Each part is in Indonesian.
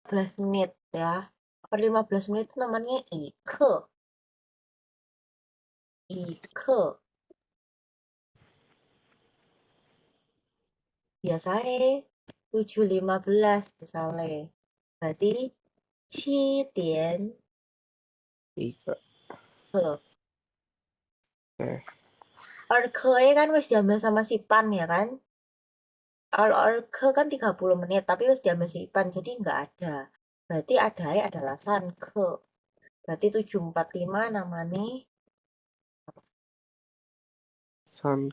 15 menit ya. Per 15 menit itu namanya ike. Ike. Biasanya 7.15 misalnya. Berarti 7 Ika. ke. Oke. Arke kan wis diambil sama si Pan ya kan? Arke kan 30 menit, tapi wis diambil si Pan, jadi nggak ada. Berarti ada adalah san ke. Berarti 7.45 namanya San.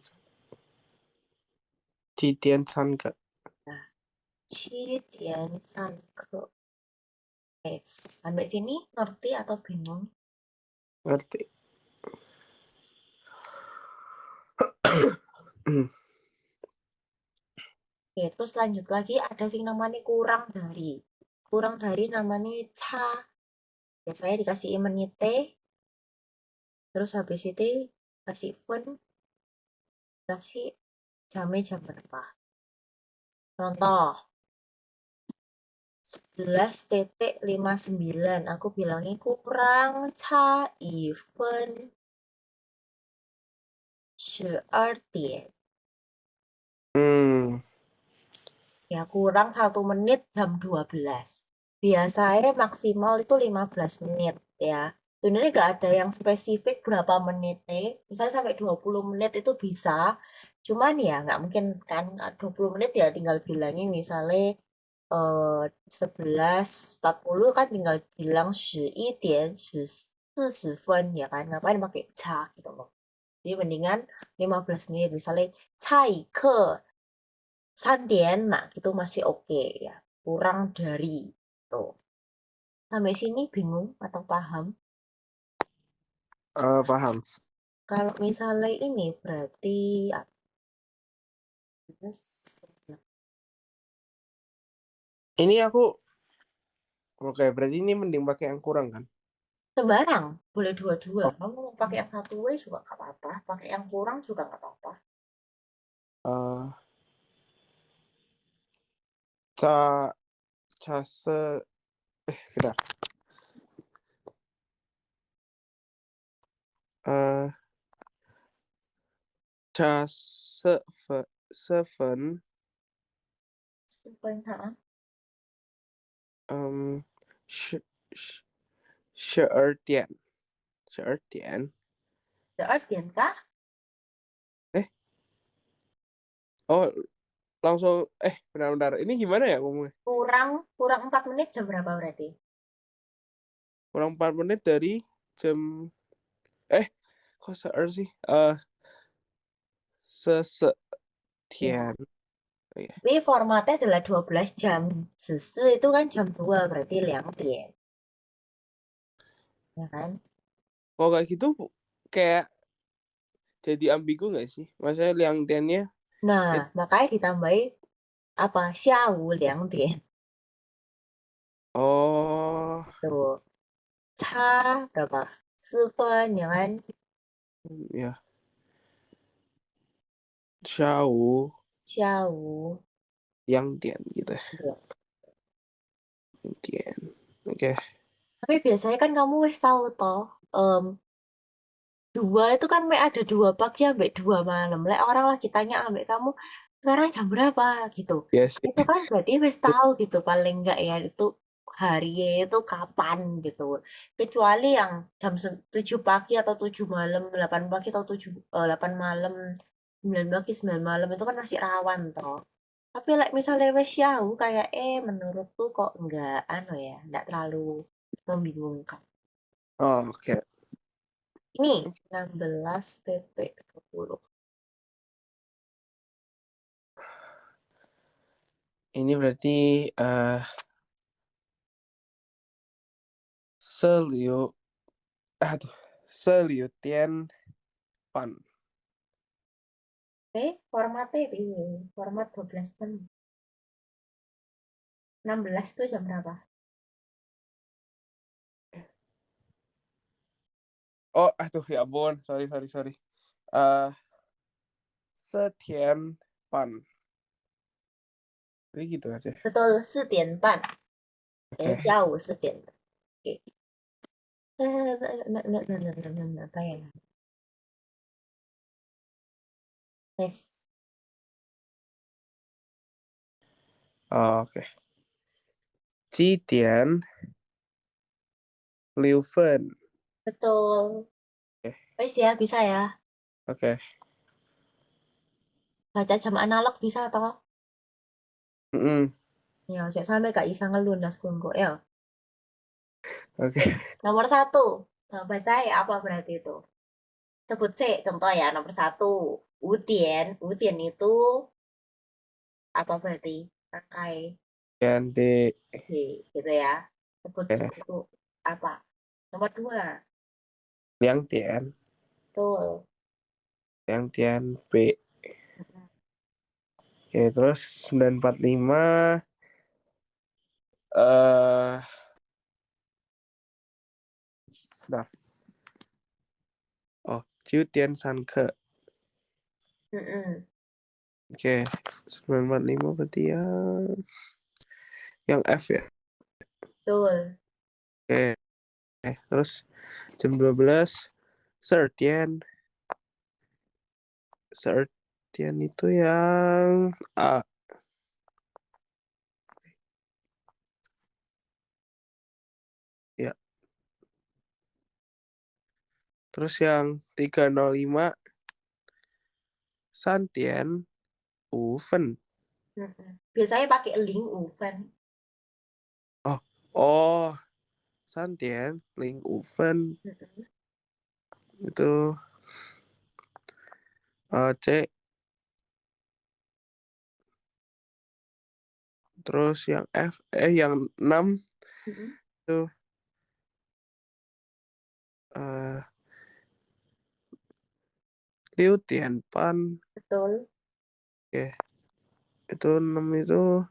Citian San ke. Cidian san ke. Sampai sini ngerti atau bingung? Ngerti. Oke, terus lanjut lagi ada yang namanya kurang dari. Kurang dari namanya ca. Biasanya dikasih menite. Terus habis itu kasih fun. Kasih jamnya jam berapa. Contoh. 11.59. Aku bilangnya kurang ca even 12 点. Hmm. Ya kurang 1 menit jam 12. Biasanya maksimal itu 15 menit ya. Sebenarnya nggak ada yang spesifik berapa menitnya. Misalnya sampai 20 menit itu bisa. Cuman ya nggak mungkin kan 20 menit ya tinggal bilangnya misalnya 11.40 kan tinggal bilang 11点40分ya kan. Ngapain pakai ca gitu loh. Jadi mendingan 15 menit misalnya cai ke 3点, nah itu masih oke ya. Kurang dari tuh. Sampai sini bingung atau paham? Paham. Kalau misalnya ini berarti Ini aku oke, berarti ini mending pakai yang kurang kan? sembarang, boleh dua-dua. Oh, Kamu mau pakai yang satu juga nggak apa-apa, pakai yang kurang juga nggak apa-apa. eh ca case bentar. Eh case seven Supaya um 12点ada kah? eh oh langsung benar-benar ini gimana ya ngomongnya? Kurang kurang 4 menit jam berapa berarti? Kurang 4 menit dari jam kok sih Ya. sesetian. Oh, iya. Ini formatnya adalah 12 jam. Sese itu kan jam 2 berarti 2点. Ya kan? Kalau kayak gitu kayak jadi ambigu nggak sih? Maksudnya yang tennya Nah, itu makanya ditambahin apa? 下午2点. oh Tuh. Ca berapa? 4分, ya kan? ya Xiao 下午. yang Tian gitu ya. Ya. Yang Tian. Oke. Tapi biasanya kan kamu wis tahu toh. em, Dua itu kan ada 2 pagi sampai 2 malam. Lah orang lagi tanya ambek kamu sekarang jam berapa gitu. Ya sih. Itu kan berarti wis tahu gitu paling enggak ya itu harinya itu kapan gitu. Kecuali yang jam 7 pagi atau 7 malam, 8 pagi atau 8 malam, 9 pagi, 9 malam itu kan masih rawan toh. Tapi like, misalnya wes jauh kayak menurutku kok enggak ya, enggak terlalu membingungkan. Oh, oke. Ini 16.30. Ini berarti Seliu Seliu Tian Pan. Formatnya ini, format 12 jam. 16 itu jam berapa? Oh, ya ampun, sorry. Eh Setian Pan. Jadi gitu aja. Betul, 4点半. Oke. 下午4点的。对，那当然了，yes， Oke. 几点6分? betul. Oke. Wes ya, bisa ya. Oke. Baca jam analog bisa toh? Mm-mm. Ya, ojo sampai gak bisa ngelunas kungko ya. Oke. Nomor 1, baca ya apa berarti itu? Sebut C, contoh ya, nomor 1. Udien, Udien itu apa berarti? Rangkai Ganti. D, gitu ya. Sebut C Oke. itu apa? Nomor 2, 2点. tuh. 2点B. Oke, terus 945. Eh, Bentar. Oh, 9点3刻. Oke, 945 berarti yang F ya. Betul. Oke, terus jam 12 Sertian. Sertian itu yang A. Ya, terus yang 305 Santian Uven. Biasanya pakai link oven. Oh, oh, Santian Link Uven itu C. Terus yang F, yang 6 itu eh Liu Tianpan. Betul. Oke, itu 6 itu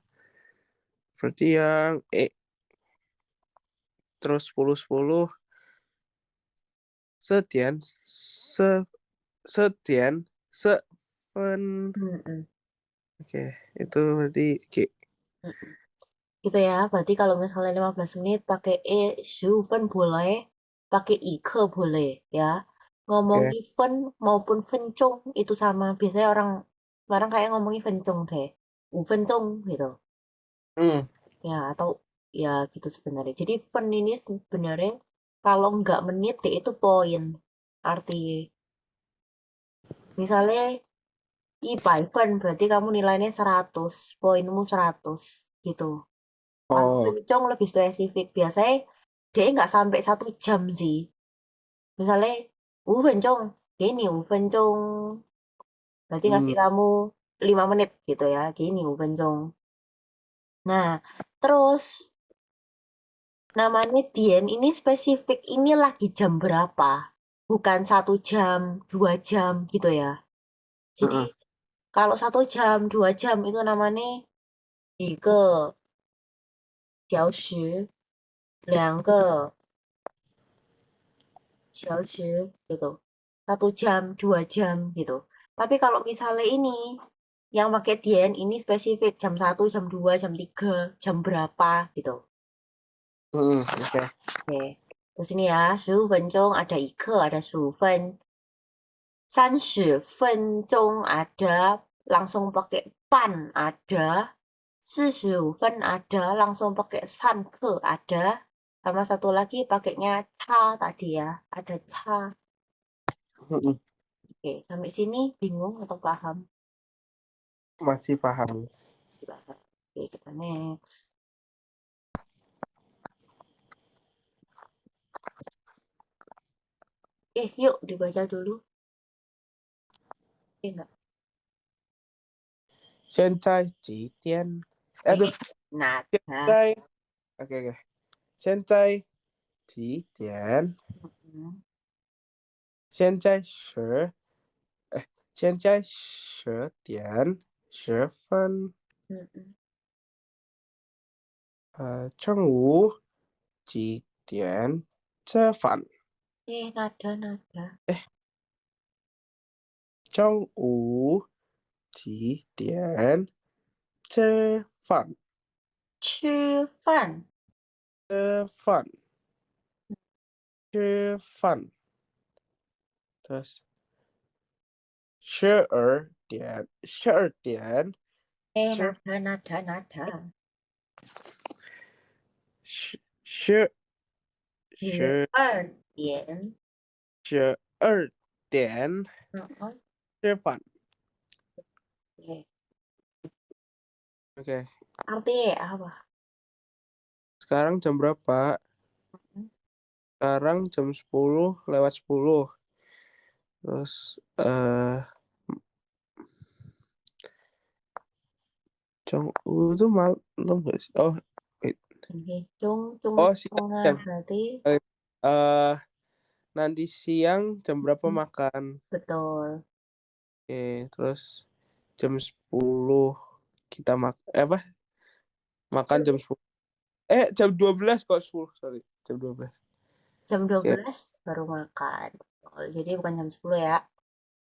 berarti yang E. Terus 10-10 Setian Setian Seven. Mm-mm. Oke, itu berarti G. Mm-mm. Gitu ya, berarti kalau misalnya 15 menit pakai E, 15 boleh, pakai Ike boleh ya. Oke. Ngomongin fen maupun fencung itu sama. Biasanya orang kayak ngomongin fencung deh. Fencung gitu. Hmm. Ya, atau ya gitu sebenarnya. Jadi fen ini sebenarnya kalau nggak menit deh itu poin. Artinya, misalnya IPA event berarti kamu nilainya 100, poinmu 100 gitu. Kalau Oh. kencong lebih spesifik, biasanya dia nggak sampai 1 jam sih. Misalnya, 5分钟, gini 5分钟, berarti ngasih Hmm. kamu 5 menit gitu ya, gini 5分钟. Nah, terus namanya Dien ini spesifik, ini lagi jam berapa? Bukan 1 jam, 2 jam gitu ya. Jadi, Heeh. kalau 1 jam, 2 jam itu namanya 1个小时2个小时gitu. 1 jam, 2 jam gitu. Tapi kalau misalnya ini, yang pakai Dien ini spesifik jam 1, jam 2, jam 3, jam berapa gitu. Oke. Oke. Terus ini ya, 15分钟ada 一刻, ada 15. 30分钟 ada, langsung pakai pan ada. 45分 ada, langsung pakai 上课 ada. Sama satu lagi pakainya cha tadi ya, ada cha. Mm-mm. Oke, sampai sini bingung atau paham? Masih paham. Paham. Oke, kita next. Yuk dibaca dulu. Enggak. 现在几点? Eh, Aduh, nada. 现在 oke oke. 现在几点? 嗯现在现在10点10分。嗯嗯，中午几点吃饭？nada nada. 中午几点吃饭？吃饭吃饭，吃饭，terus 12点，吃 nada. 十十十二点，12点嗯吃饭。oke. Oke, Artinya apa? sekarang jam berapa? Hmm, Sekarang jam 10:10. Terus Jong-u itu malam nggak sih? Oh, wait. Hitung, hitung Oh siang setengah siang. berarti. Eh, eh, nanti siang jam berapa Hmm, makan? betul. Oke, terus jam 10 kita apa? Makan jam 10. Jam 12 kok 10, sorry. Jam 12. Jam dua Oke. belas baru makan. Oh, jadi bukan jam 10 ya.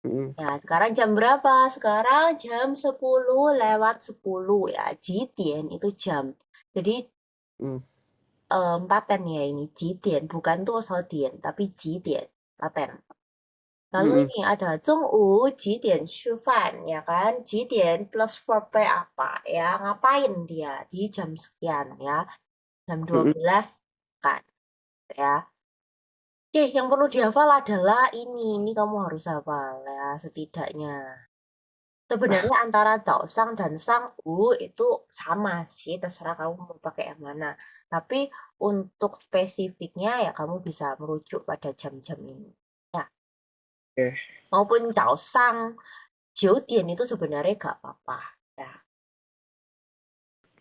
Mm, Ya, sekarang jam berapa? Sekarang jam 10:10 ya. Jitien itu jam. Jadi mm, paten ya ini. Jitien. Bukan tuh sodien, tapi jitien. Paten. Lalu mm, ini ada 中午几点吃饭 ya kan? 几点 plus verb apa ya? Ngapain dia di jam sekian ya? Jam dua mm, belas kan ya. Oke, yang perlu dihafal adalah ini. Ini kamu harus hafal ya setidaknya. Sebenarnya antara Sang dan Sang-u itu sama sih, terserah kamu mau pakai yang mana. Tapi untuk spesifiknya ya kamu bisa merujuk pada jam-jam ini. Ya, Oke, maupun Sang, 9点itu sebenarnya gak apa-apa. Ya.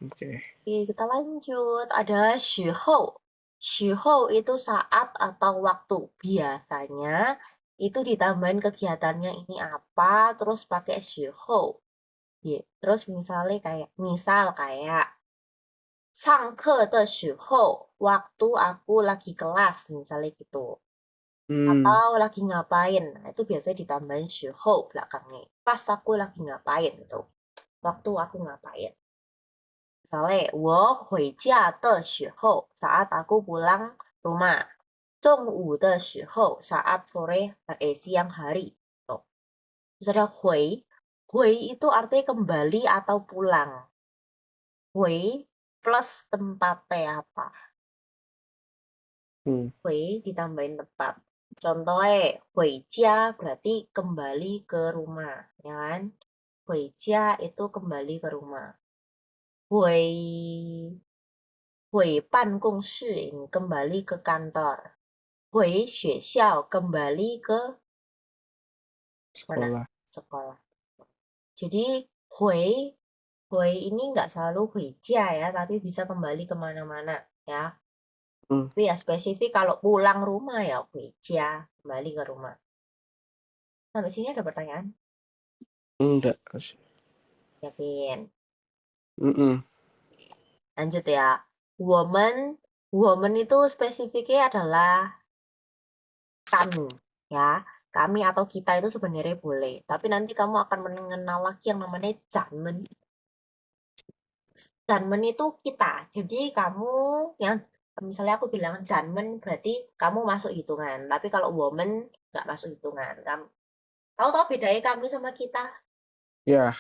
oke. Oke, kita lanjut. Ada Shihou. Shihou itu saat atau waktu. Biasanya itu ditambahin kegiatannya ini apa, terus pakai Shihou. Ya, terus misal kayak 上课的时候, waktu aku lagi kelas, misalnya gitu. Hmm, Atau lagi ngapain, nah, itu biasanya ditambahin 时候 belakangnya. Pas aku lagi ngapain gitu. Waktu aku ngapain. Misalnya, 我回家的时候, saat aku pulang rumah. 中午的时候, saat sore, siang hari. Tuh. Terus ada 回 itu artinya kembali atau pulang. 回 plus tempatnya apa. hmm. 回ditambahin tempat. Contohnya, 回家berarti kembali ke rumah, ya kan? 回家itu kembali ke rumah. 回办公室 ini kembali ke kantor. 回学校 kembali ke mana? Sekolah. Sekolah. Jadi, 回 ini nggak selalu 回家ya, tapi bisa kembali kemana-mana ya. Hmm, Tapi ya spesifik kalau pulang rumah ya 回家, kembali ke rumah. Sampai sini ada pertanyaan? enggak. Yakin. Mm-mm. Lanjut ya. Woman, woman itu spesifiknya adalah kami, ya. Kami atau kita itu sebenarnya boleh. Tapi nanti kamu akan mengenal lagi yang namanya Janmen. Janmen itu kita. Jadi kamu yang misalnya aku bilang Janmen berarti kamu masuk hitungan. Tapi kalau woman nggak masuk hitungan. Kamu tahu bedanya kamu sama kita? Ya,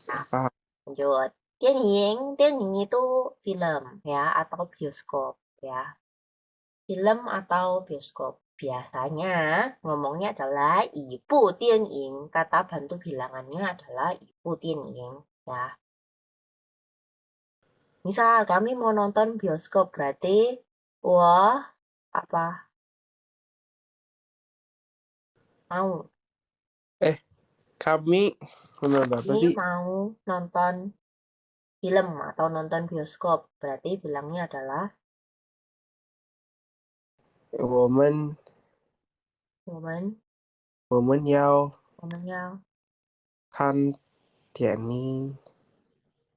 Nah, paham. lanjut. Tianying itu film ya atau bioskop ya. Film atau bioskop. Biasanya ngomongnya adalah ibu tianying. Kata bantu bilangannya adalah ibu tianying ya. Misal kami mau nonton bioskop berarti wah apa mau Eh, kami menurut apa ini sih? mau nonton film atau nonton bioskop berarti bilangnya adalah Woman, 我们 woman 我们要看电影，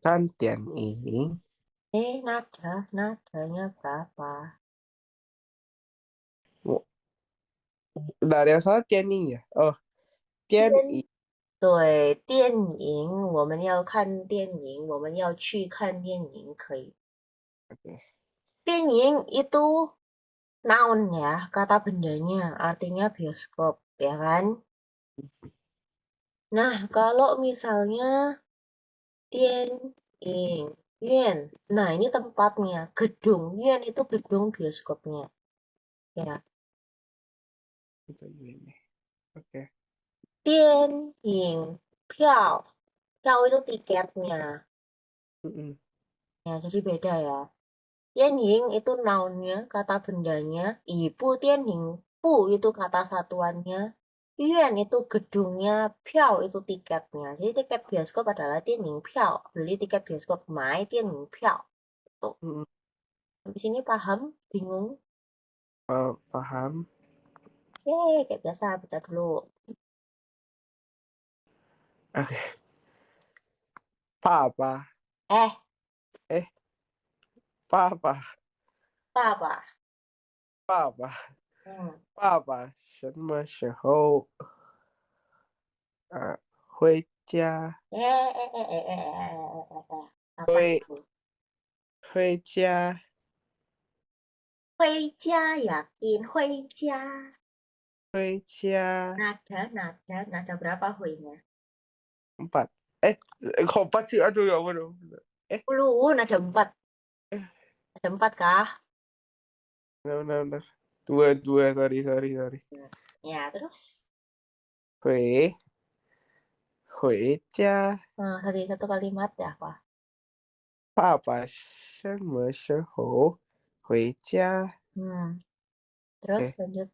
看电影。nadanya berapa? Dari yang salah 电影 ya? Oh, 电影。对，电影，我们要看电影，我们要去看电影，可以。Oke. Tianying itu noun ya, kata bendanya, artinya bioskop, ya kan? Nah, kalau misalnya Tianying, Yuan, nah ini tempatnya, gedung, Yuan itu gedung bioskopnya, ya. Itu ini. Oke. Tianying, piao, piao itu tiketnya, Mm-mm. ya jadi beda ya. Tianying itu nounnya, kata bendanya, ibu Tianying, pu itu kata satuannya, Yuan itu gedungnya, piao itu tiketnya. Jadi tiket bioskop adalah Tianying piao, beli tiket bioskop, mai Tianying piao. Tuh. Mm-mm. Habis ini paham? Bingung? Paham. Kayak biasa, baca dulu. Oke. Papa. Eh, Eh, Papa. apa? 爸爸，Hmm. 爸爸什么时候回家？Apa itu? 回家，回家 yakin, 回家. 回家 Nada berapa huinya? 4. Kok 4 sih? Aduh ya ampun. Eh, 10, nada 4. eh, Ada 4 kah? benar. Dua, sorry. Ya, terus? 回回家，Dari satu kalimat ya, apa? 爸爸什么时候回家？ Hmm. Terus 哎，lanjut.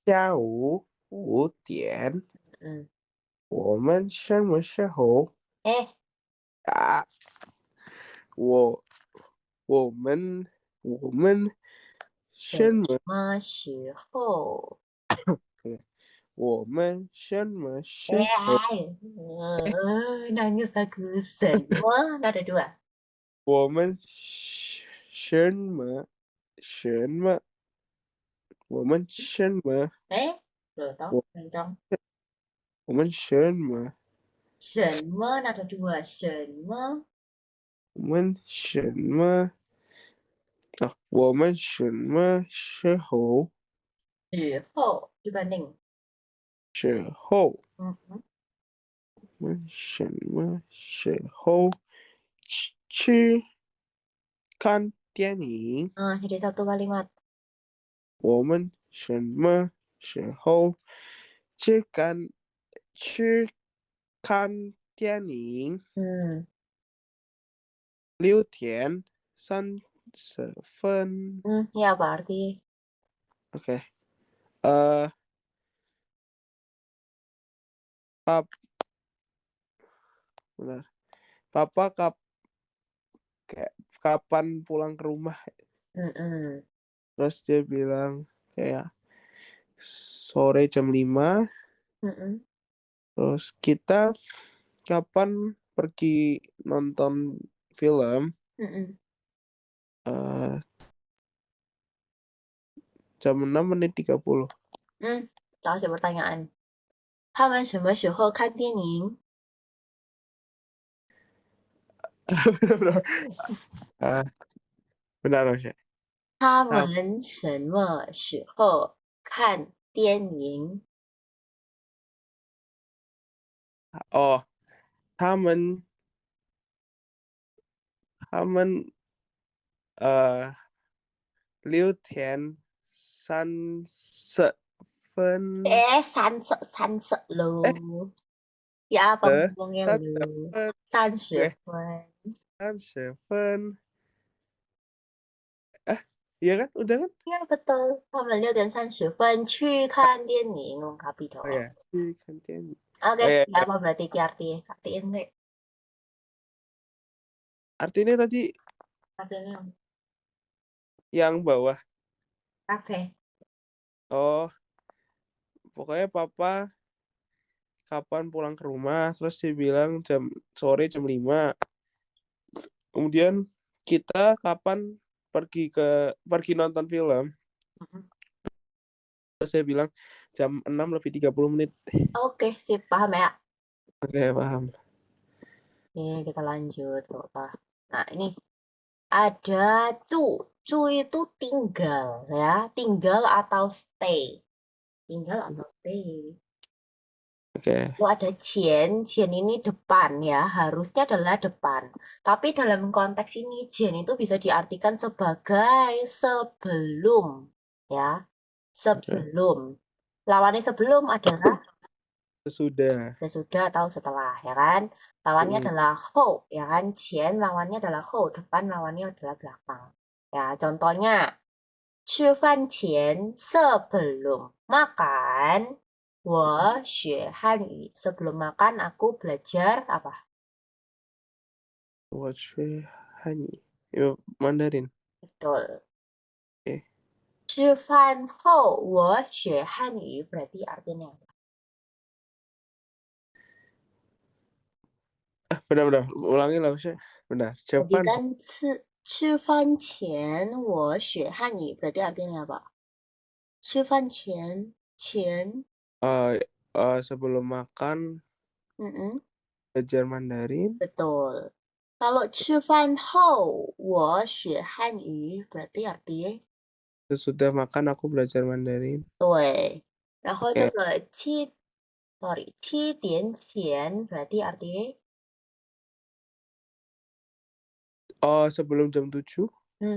下午5点，Hmm. 我们什么时候Eh, 啊？我我们什么？什么时候？我们什么时候？哎，nangis aku. Semua nada 2. 我们什么？我们什么？Eh, tuh, tau, 我 kencang. 我们什么？Semua nada 2. Semua 我们什么？我们什么时候？时候 dibanding. 时候？Mhm. 我们什么时候去看电影？Jadi satu kalimat. 我们什么时候去看电影？Hmm. 6点30分。Ya apa arti? Oke. Eh, pap, benar. Papa kapan pulang ke rumah? Mm-mm. Terus dia bilang kayak sore jam 5. Mm-mm. Terus kita kapan pergi nonton film? Mm-mm. Eh, jam 6:30. Kasih pertanyaan. 他们什么时候看电影？Benar. Ah, benar Mas. 他们什么时候看电影？Oh, 他们6点30分。三十哎，喽。Ya apa ngomongnya lu? 30分。30分. 30分。Iya kan? Udah kan? Ya betul. 他们6点30分去看电影 lengkapi Oh dong. ya, si gantian. Oke, Oh ya, ya apa berarti ki arti? Artiin deh. artinya tadi Artinya yang bawah. kafe. Oh, pokoknya papa kapan pulang ke rumah, terus dia bilang sore jam 5. Kemudian kita kapan pergi nonton film? Mhm. Terus saya bilang jam 6:30. Oke, sip. Paham ya? Oke, paham. Ini kita lanjut. Nah, ini ada 住 Cu itu tinggal ya, tinggal atau stay. Tinggal atau stay. Oke. Kalau ada jian ini depan ya, harusnya adalah depan. Tapi dalam konteks ini, jian itu bisa diartikan sebagai sebelum, ya. Sebelum. Lawannya sebelum adalah Sesudah. sesudah atau setelah, ya kan? Lawannya adalah ho, ya kan? Jian lawannya adalah ho, depan lawannya adalah belakang. Ya, contohnya, 吃饭前 sebelum makan, 我学汉语 sebelum makan aku belajar apa? Hani. Yo, Mandarin. Betul. Oke. 吃饭后我学汉语 berarti artinya apa? Benar-benar. Ulangi lah, Usha. Benar. Jadi Cepan. kan 吃饭前我学汉语 berarti artinya apa? 吃饭前 Sebelum makan mm-mm, belajar Mandarin. betul. Kalau 吃饭后我学汉语 berarti artinya Sesudah makan aku belajar Mandarin. 对，然后这 Oke. 个7点前 berarti artinya Sebelum jam 7.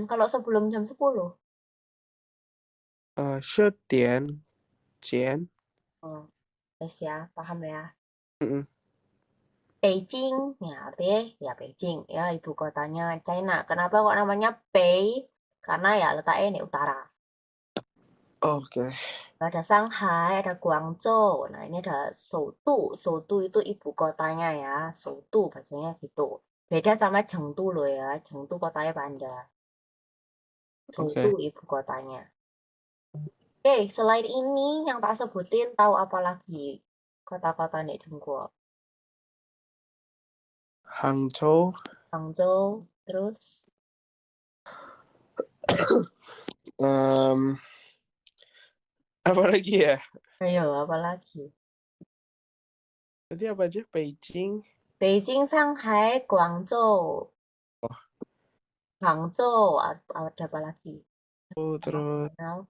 kalau sebelum jam 10. 10点前. Oh, yes ya, paham ya. Mm-mm. Beijing, ya artinya ya Beijing ya ibu kotanya China. Kenapa kok namanya Bei? Karena ya letaknya di utara. Oke. Ada Shanghai, ada Guangzhou. Nah ini ada Soutu. Soutu itu ibu kotanya ya. Soutu bahasanya gitu. Beda sama Chengdu loh ya. Chengdu kotanya Panda. Soutu Oke. ibu kotanya. Oke, selain ini yang tak sebutin tahu apa lagi kota-kota di Tiongkok? Hangzhou. Hangzhou, terus Em, Apa lagi ya? ayo apa lagi? Tadi apa aja? Beijing. Beijing, Shanghai, Guangzhou, Oh, Hangzhou, ada apa lagi? terus Tahu?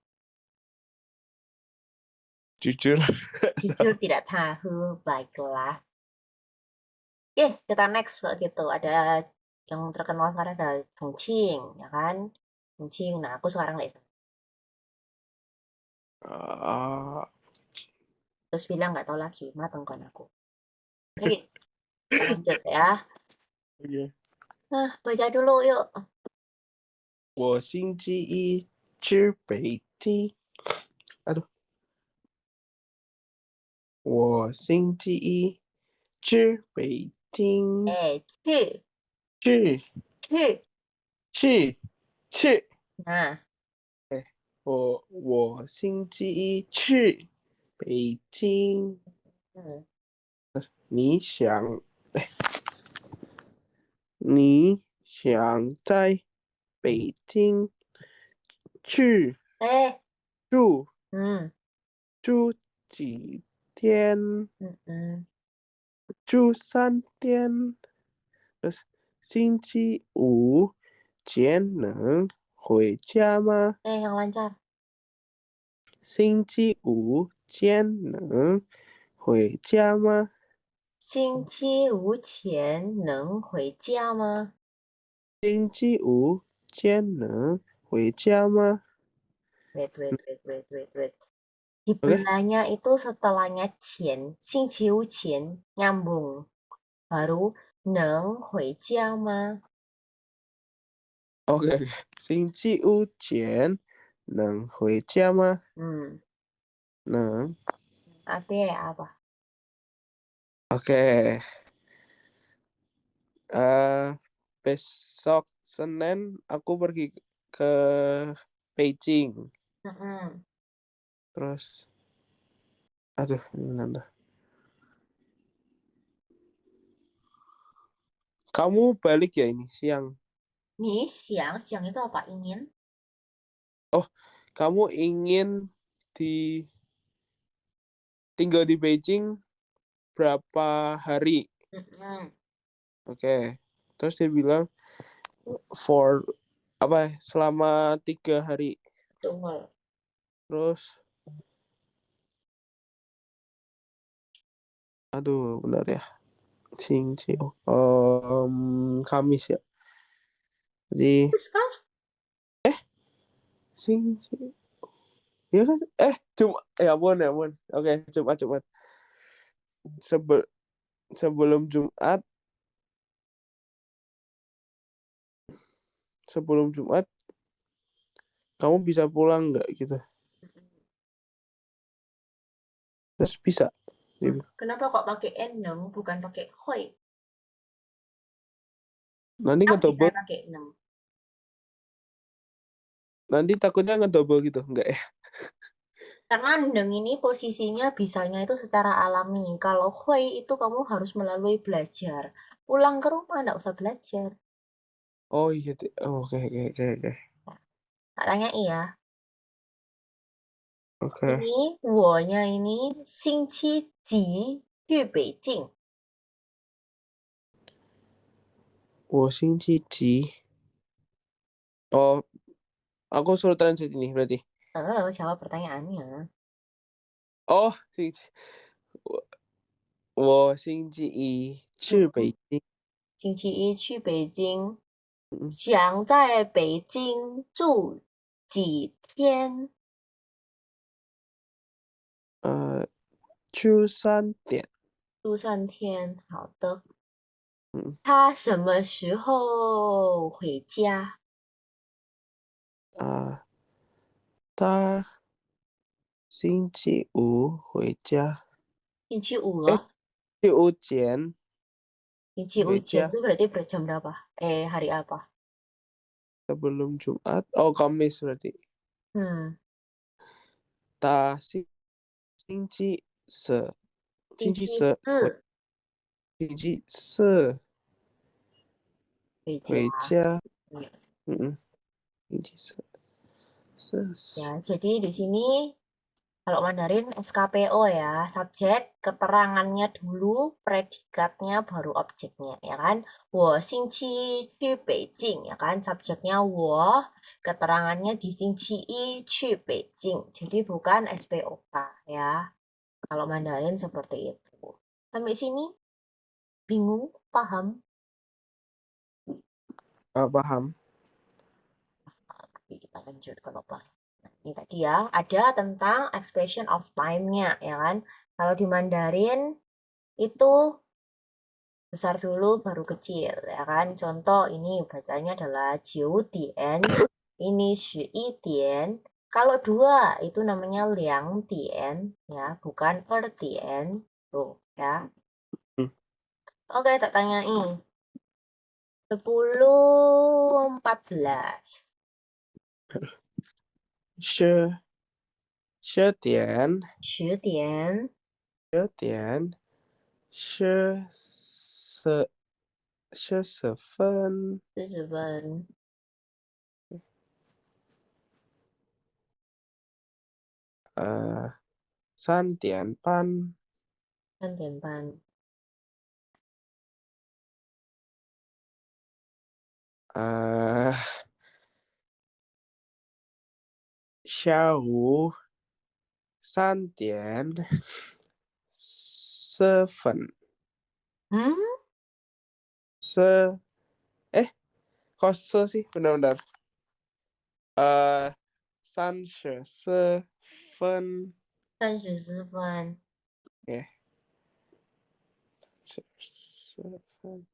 jujur. Jujur tidak tahu, baiklah. Oke, kita next kalau gitu. Ada yang terkenal sekarang ada Chongqing, ya kan? Chongqing, nah aku sekarang lihat. Ah, Terus bilang nggak tahu lagi, mateng kan aku. Oke, kita lanjut ya. Oke. Nah, baca dulu yuk. 我星期一去北京。Aduh. 我星期一去北京。去去去，去去。nah, 我星期一去北京。hmm. 你想你想在北京去 Eh, 住 hmm, 住几天？mm-mm. 住3天。星期五前能回家吗？Yang lancar. 星期五前能回家吗？星期五前能回家吗？星期五前能回家吗 Wait, wait, wait, wait, wait, wait. Di Oke, belahnya itu setelahnya qian, xing qiu qian, nyambung. Baru neng hui jia ma. oke. 星期五前能回家吗？ Hmm, 能。artinya apa? Oke. eh Besok Senin aku pergi ke Beijing. Mm-mm. Terus, aduh, ini mana? Kamu balik ya ini siang? Nih, siang, siang itu apa? Ingin? Oh, kamu ingin di tinggal di Beijing berapa hari? Mm-mm. Oke. Terus dia bilang for apa selama 3 hari. Tunggu. Terus aduh benar ya. Singci. Kamis ya. Jadi Terus kan? Singci. Ya kan? Ya ampun. Oke, Jumat. Sebe- sebelum Jumat, kamu bisa pulang nggak gitu? Terus bisa. Kenapa kok pakai enam bukan pakai hoi? Nanti Kan bisa ngedouble, pakai enam. nanti takutnya ngedouble gitu, enggak ya? Karena ndeng ini posisinya bisanya itu secara alami. Kalau hoi itu kamu harus melalui belajar. Pulang ke rumah nggak usah belajar. Oh iya, oke. Tak tanya iya. Oke. Ini wonya ini Xingqi Ji Yu Beijing. Cici. Oh, aku suruh translate ini berarti. Jawab pertanyaannya. Oh, Cici. 我星期一去 Mm-mm. 北京。星期一去北京，嗯想在北京住几天？去3点。住3天。好的。嗯他什么时候回家？啊，他星期五回家。星期五哎，loh. 第五前 Kunci 回 ujian 家 itu berarti jam berapa? Hari apa? sebelum Jumat. Oh, Kamis berarti. Hmm, 他星期四，星期星期四回四星期四回家。回家。Hmm. 嗯，星期四，Ya, 四。jadi di sini kalau Mandarin SKPO ya, subjek keterangannya dulu, predikatnya baru objeknya, ya kan? 我星期去北京, ya kan? Subjeknya 我, keterangannya di 星期一去北京. Jadi bukan SPOK ya. Kalau Mandarin seperti itu. Sampai sini bingung, paham? Paham. Oke, kita lanjut ke depan. Nah, ini tadi ya, ada tentang expression of time-nya, ya kan? Kalau di Mandarin itu besar dulu baru kecil, ya kan? Contoh ini bacanya adalah 9点, ini 11点. Kalau dua itu namanya 2点, ya, bukan 2点. Tuh, ya. Hmm. Oke, tak tanyain. 10.14. 十点，10点10点，十分， 40分，3点半，3点半，呃，下午3点4分，hmm? se, kok sih, benar-benar, 30分，30分，eh, 30分，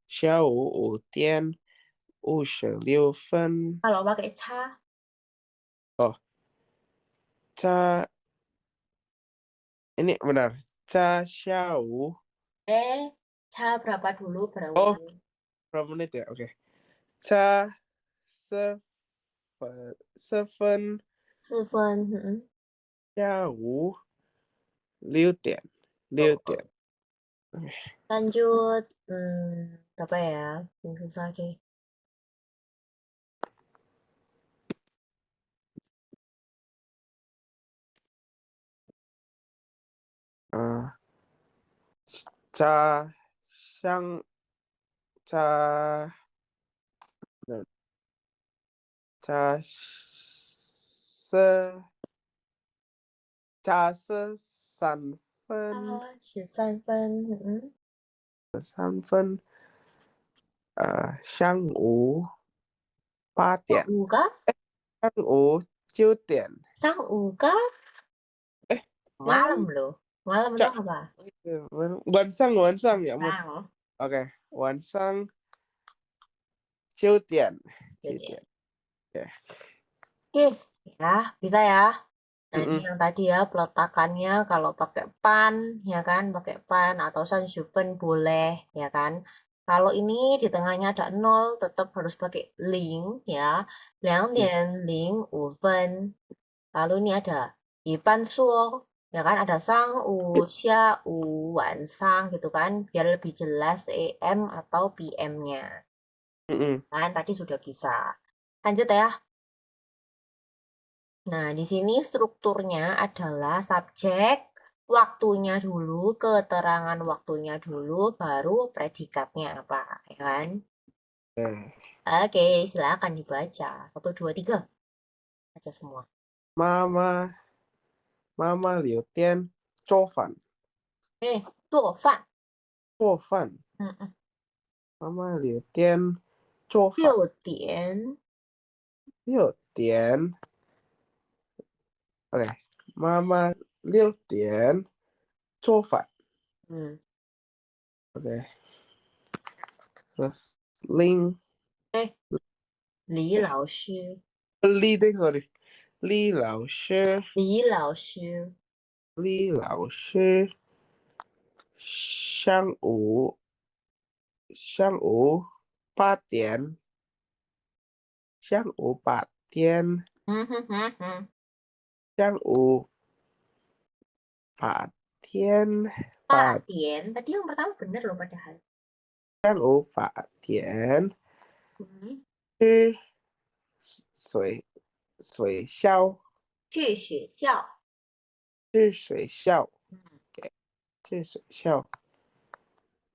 下午5点56分，kalau pakai ca, oh, ca, ini benar, ca xiao, ca berapa dulu, oh, berapa? berapa menit ya? Oke. Ca seven, 74分，下午6点，lanjut, berapa ya? Ini susah deh. 啊，ca 香，ca 加十三分， 13分，3分。上午8点， 上午kah? 上午9点。 Sang kah? Eh, Malam malam. loh. Malam itu Cak. apa? Wansang, wansang ya, Mut. Sang. Oke, wansang 9点. Gitu ya. 9点. Oke. Oke, ya bisa ya. Nah ini Mm-mm. yang tadi ya peletakannya kalau pakai pan ya kan, pakai pan atau sanjuven boleh ya kan. Kalau ini di tengahnya ada 0 tetap harus pakai ling ya. 2点05 Lalu ini ada Ipan Suo, ya kan ada Sang U, Xia U, Wan Sang gitu kan, biar lebih jelas AM atau PM-nya. Mm-mm. Kan tadi sudah bisa. Lanjut ya. Nah, di sini strukturnya adalah subjek, waktunya dulu, keterangan waktunya dulu, baru predikatnya apa, ya kan? Oke. Oke, silakan dibaca. 1, 2, 3. Baca semua. Mama, Mama Liu Tian 做饭. 做饭。做饭. 嗯嗯。妈妈Liu Tian 做饭. 6点。6点. Oke. Mama 6点做饭. Hmm. Oke. Terus Ling. 李老师， Li deh, sorry. Li Lao Shi. 李老师， Li Lao Shi. 上午8点. 上午8点. 哼，上午8点. 8点. Tadi yang pertama bener loh padahal. 上午8点嗯，吃水饺. 去学校。吃水饺. 嗯，吃水饺.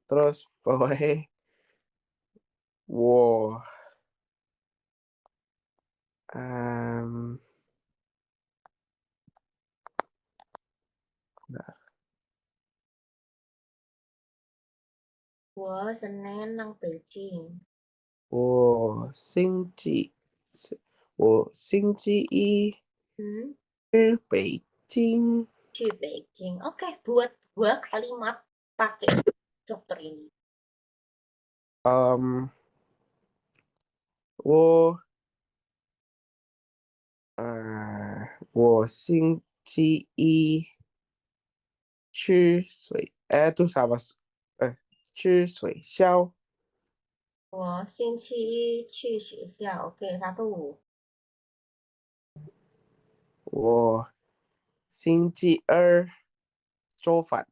Terus boleh 我 我Senin nang Beijing. 我星期一Hmm, 去北京. 去 Beijing. Oke, buat 2 kalimat pakai struktur ini. 嗯，我我星期一itu sama. 吃水饺. 我星期一去学校。Oke, 1. 我星期二做饭.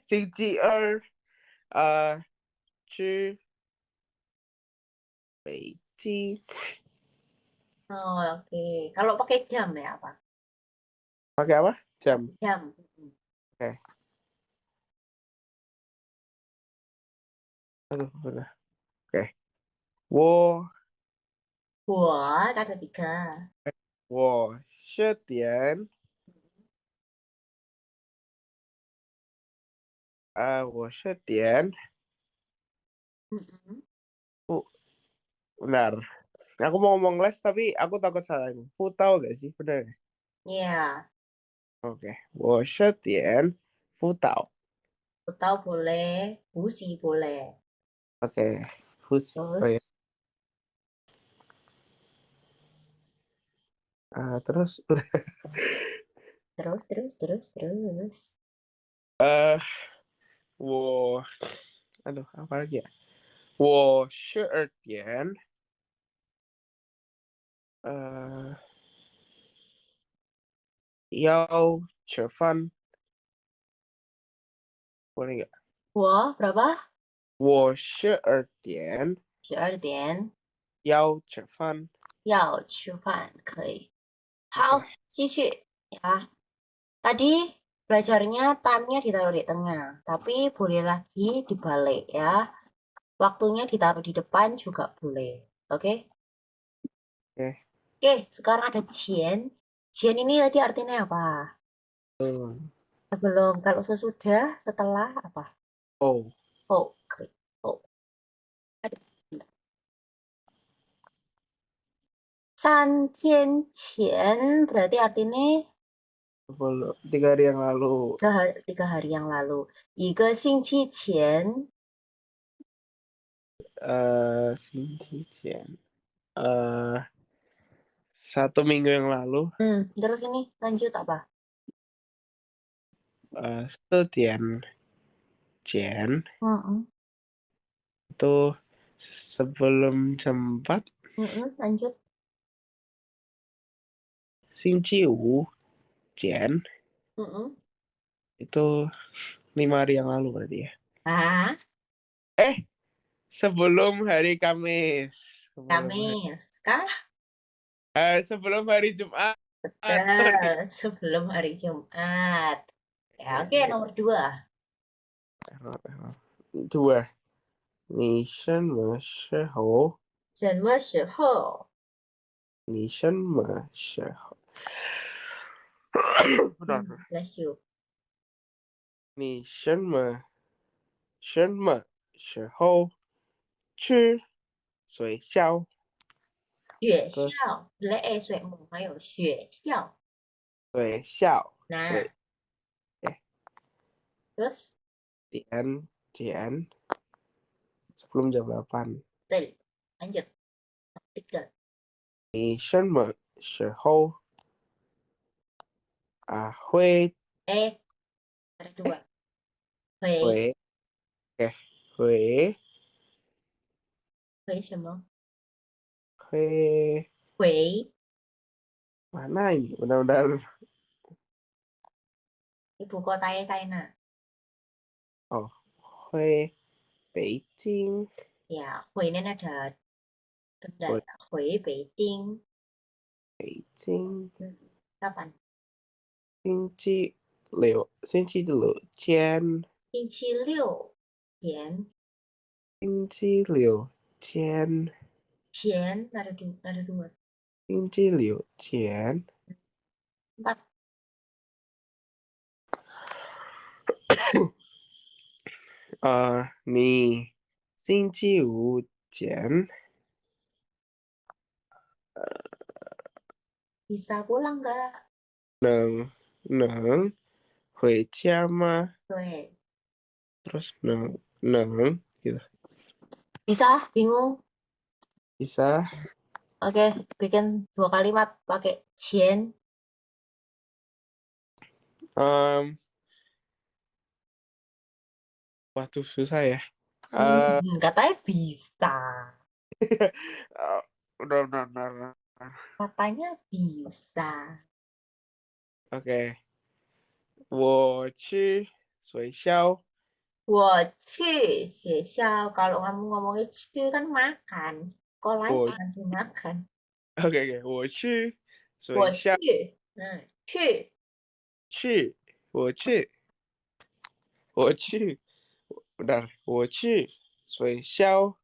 星期二 去北京. Oh, oke. Kalau pakai jam ya apa? Pakai apa? Jam. Jam. Oke. Aduh, benar. Oke. 我ada 3. 10点. 我10点. Mm-mm. Benar. Aku mau ngomong les tapi aku takut salah. Fu tahu gak sih? Benar. Iya, Oke. 我10点 Fu tahu. tahu boleh, busi boleh. Oke. Fusi. Oh ya. Terus, Terus terus. eh 我 aduh apa lagi ya? 我12点要吃饭. Boleh nggak? Berapa? 我12点12点要吃饭. 要吃饭，可以。 Oke. 好，继续 ya. Tadi belajarnya time-nya ditaruh di tengah, tapi boleh lagi dibalik ya. Waktunya ditaruh di depan juga boleh. Oke? Oke. Oke, sekarang ada Jian. Jian ini tadi artinya apa? Sebelum, kalau sesudah, setelah apa? Oh, Oh, oke. Oh, ada. San tian qian berarti artinya 3 hari yang lalu. 3 hari yang lalu. 1个星期前 Sinci eh 1 minggu yang lalu. Terus ini lanjut apa? 4点前 Mm-mm. itu sebelum jam 4. Lanjut. 星期五前 Mm-mm. itu 5 hari yang lalu berarti ya. Ah, Eh, sebelum hari Kamis. Kamis kah? Sebelum hari Jumat. Sorry. Betul, sebelum hari Jumat. Ya, Oke, oke, nomor 2. error. 2. 你什么时候？什么时候？你什么时候？Bentar. Bless you. 你什么时候去学校？学 Terus 校，泪水母还有学校。学校那 eh terus Tian Tian sebelum jam 8. betul. Lanjut. 3. 你什么时候会 Eh, ada 2. 回回 会回什么？会回 mana ini benar-benar ibu kotanya China. oh 会北京 Ya, 回 ini ada benda 回 ya. 回北京。北京 Kapan? 星期六星期六前星期六天前 ada 2. 星期六天 4. 你星期五天 Bisa pulang nggak? 能回家吗？ 对 Terus neng gitu. Bisa? Bingung? Bisa. Oke, bikin 2 kalimat pakai 前 Em, waduh susah ya. Eh, Katanya bisa. udah. Katanya bisa. Oke. 我去学校. 我去学校. Kalau kamu ngomongnya 去 kan makan. Sekolah 我 jangan dimakan. oke. 我去学校.我去. Nah, 去. 我去. Bentar. 我去学校.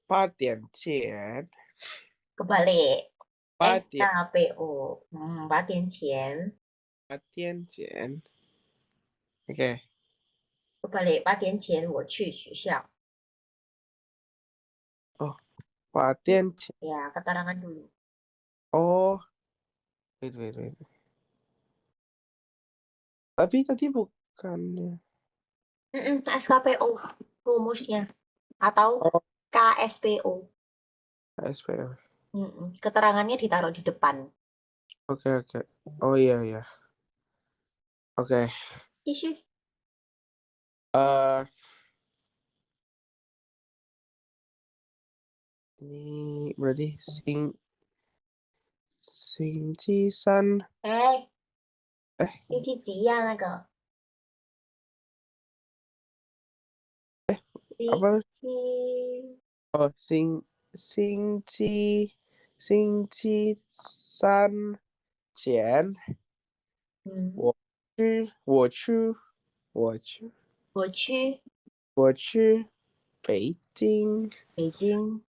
8点前. Kebalik. 8点SKPO. 8点前. 8点前. Oke. Kebalik. 8点前我去学校. Oh, 8点前. Ya, keterangan dulu. Oh, wait. Tapi tadi bukannya. SKPO. Rumusnya. Atau Oh, KSPO. SPL. Keterangannya ditaruh di depan. Oke. Oh iya. Oke. Isu. Eh, ini berarti Sing San. 哎，Eh, 星期几呀？那个 星 apa? 期，Oh,星期三前嗯，我去我去我去北京北京。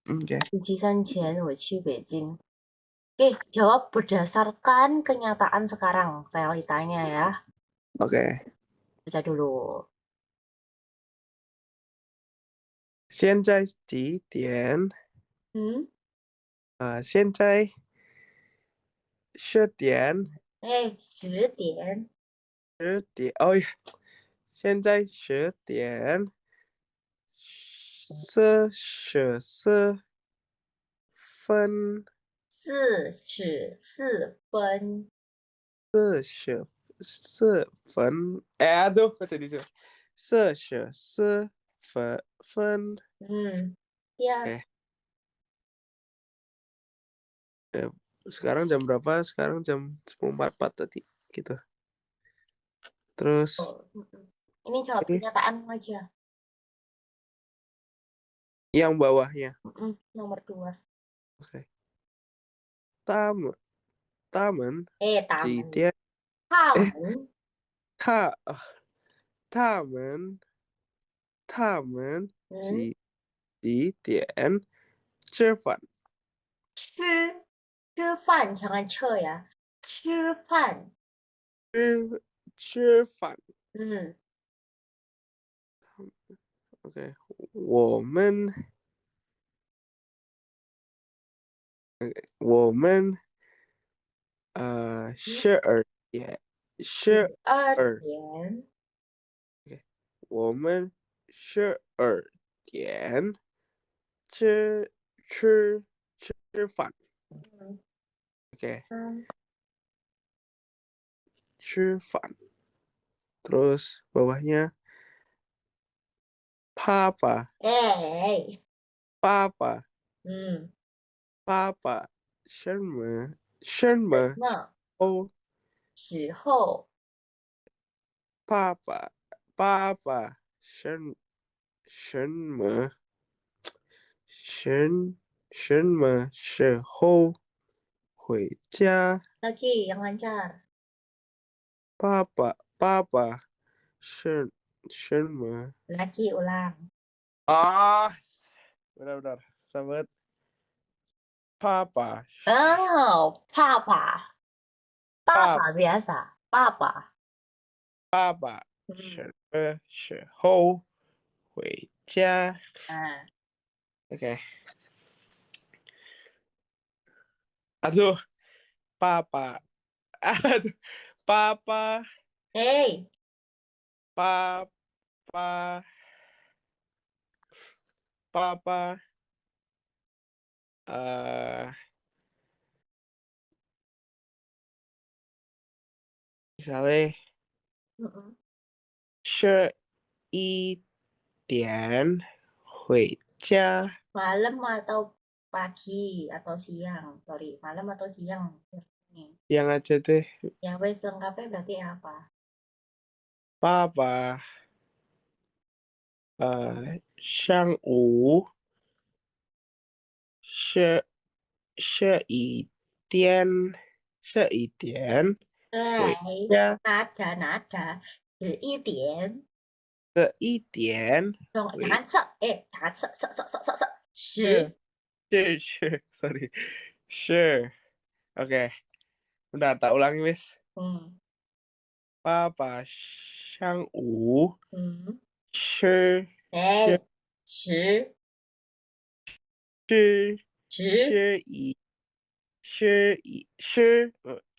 Oke. 7天前我去北京. Oke, jawab berdasarkan kenyataan sekarang, realitanya ya. Oke. Baca dulu. 现在几点？ Hmm? 现在10点。10点. 10点。哦呀，现在10点44分。44分. 44分。aduh, kok jadi 44分. Ya. Eh, eh, sekarang jam berapa? Sekarang jam 10.44 tadi, gitu. Terus Oh, ini jawab ini kenyataan aja. yang bawahnya. Nomor 2. Oke. 他们 几 Taman. 点？哎，Taman. 他啊，他们嗯，几点吃饭？吃饭 jangan ce ya. 吃饭. 吃饭。嗯 OK，我们12点，十十二二点。我们12点吃吃吃饭。嗯 OK，嗯，吃饭. Terus bawahnya papa, 哎，papa, 嗯，papa，什么那哦时候，，papa papa 什么什么时候回家lagi yang lancar. ？papa 什么 Lagi ulang. ah benar-benar sahabat. papa Oh, papa. papa Papa biasa. Papa. papa 嗯，什么时候回家nah.？OK，aduh, papa, aduh, papa, Hey, papa, papa, eh misalnya mm-mm. 11点回家 Malam atau pagi atau siang? Sorry, malam atau siang? Ini. yang aja deh. Yang wes lengkapnya berarti apa? 爸爸上午十一点回家，Nada, nada. 11点. 11点 Dong, 回 jangan se. Jangan se, se, se, se, se, se. 是 10. 是 sorry 是 oke, udah tak ulangi wis. Hmm. 爸爸上午Hmm. 吃吃 Eh, 10. 吃 10. 十一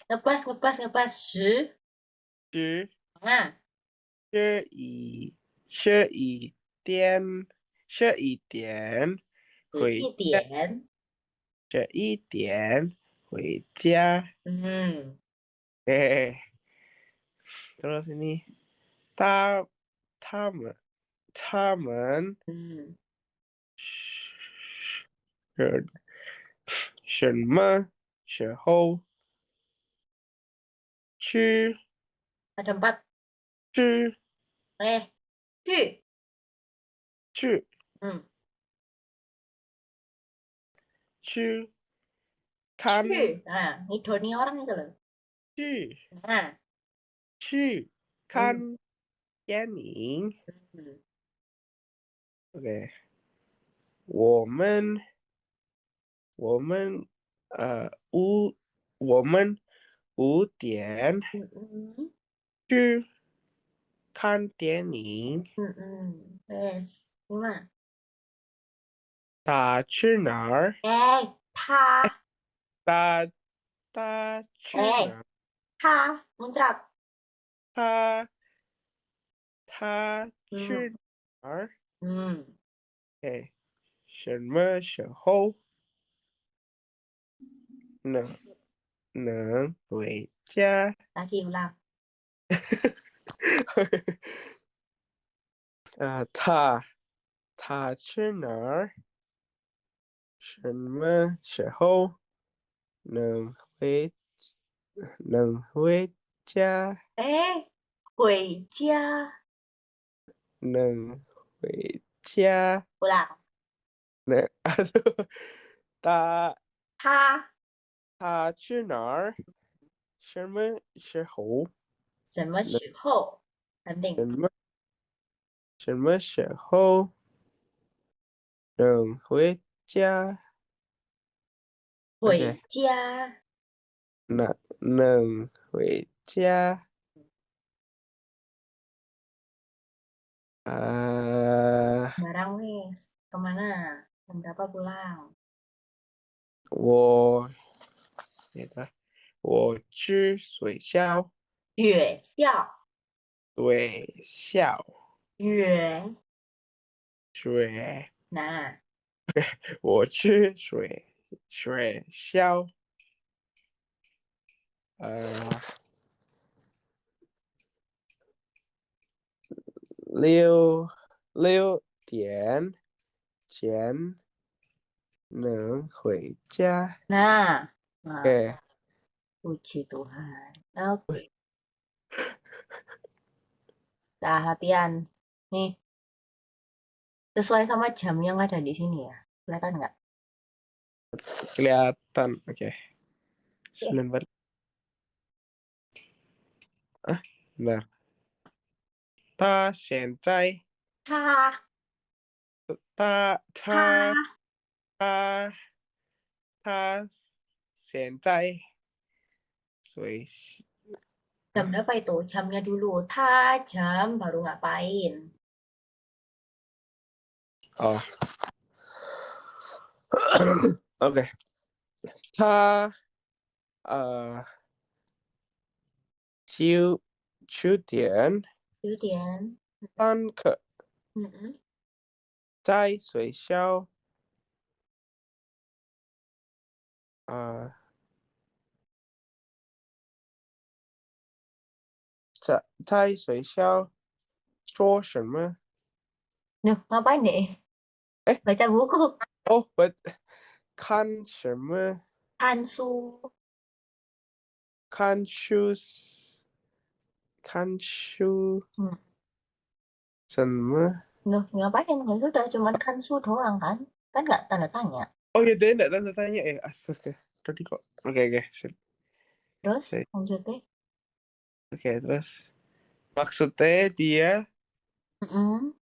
Ngepas, ngepas, ngepas. 10. 十 Nah, 十一点回家，11点. 11点回家. Hmm. Terus ini ta 他们Hmm. 什么时候Ada 4. 吃 Eh, 去. 去 Hmm. 去看 去. Nah, ngidoni orang itu loh. 去 Nah. 去 Hmm. 看电影。 Hmm. OK，我们我们我们5点 Mm-mm. 去看电影， Mm-mm. Yes. 5. 他去哪儿？ Ê, tha. 他去 Ê, 哪儿？ tha. Muncrat. 他 Ừ. 去哪儿？ Ừ. 哎，什么时候能回家？Ta kêu là 他去哪儿？什么时候能回能回家？ Ê, quỷ cha. 能回家？Cô là 能他他他去哪儿？什么时候什么能时候肯定什么什么时候能回家回？OK，家 能回家？barang wes kemana jam berapa pulang 我我去学校，学校学校学学，nah 我去学校，6点前能回家。nah nah OK，puji Tuhan oke dah latihan nih sesuai sama jam yang ada di sini ya kelihatan nggak kelihatan. Oke, oke 9 ah, benar. 他现在他他他他他他现在学习 jam berapa itu jamnya dulu ta jam baru ngapain oh oke 他9点9 点上课，嗯在学校在学校做什么？ Nuh, ngapain deh? 哎 Baca buku. 哦，看什么？Hansu. 看书？看书 Hmm. 什么？ Nuh, ngapain? Ya sudah, cuman Hansu doang kan? Kan nggak tanda tanya. Oh ya, dia enggak tanda tanya ya. Astaga. Tadi kok. Oke, oke. Sip. Terus, Sip. lanjutnya. Oke, terus. Maksudnya dia Mm-mm.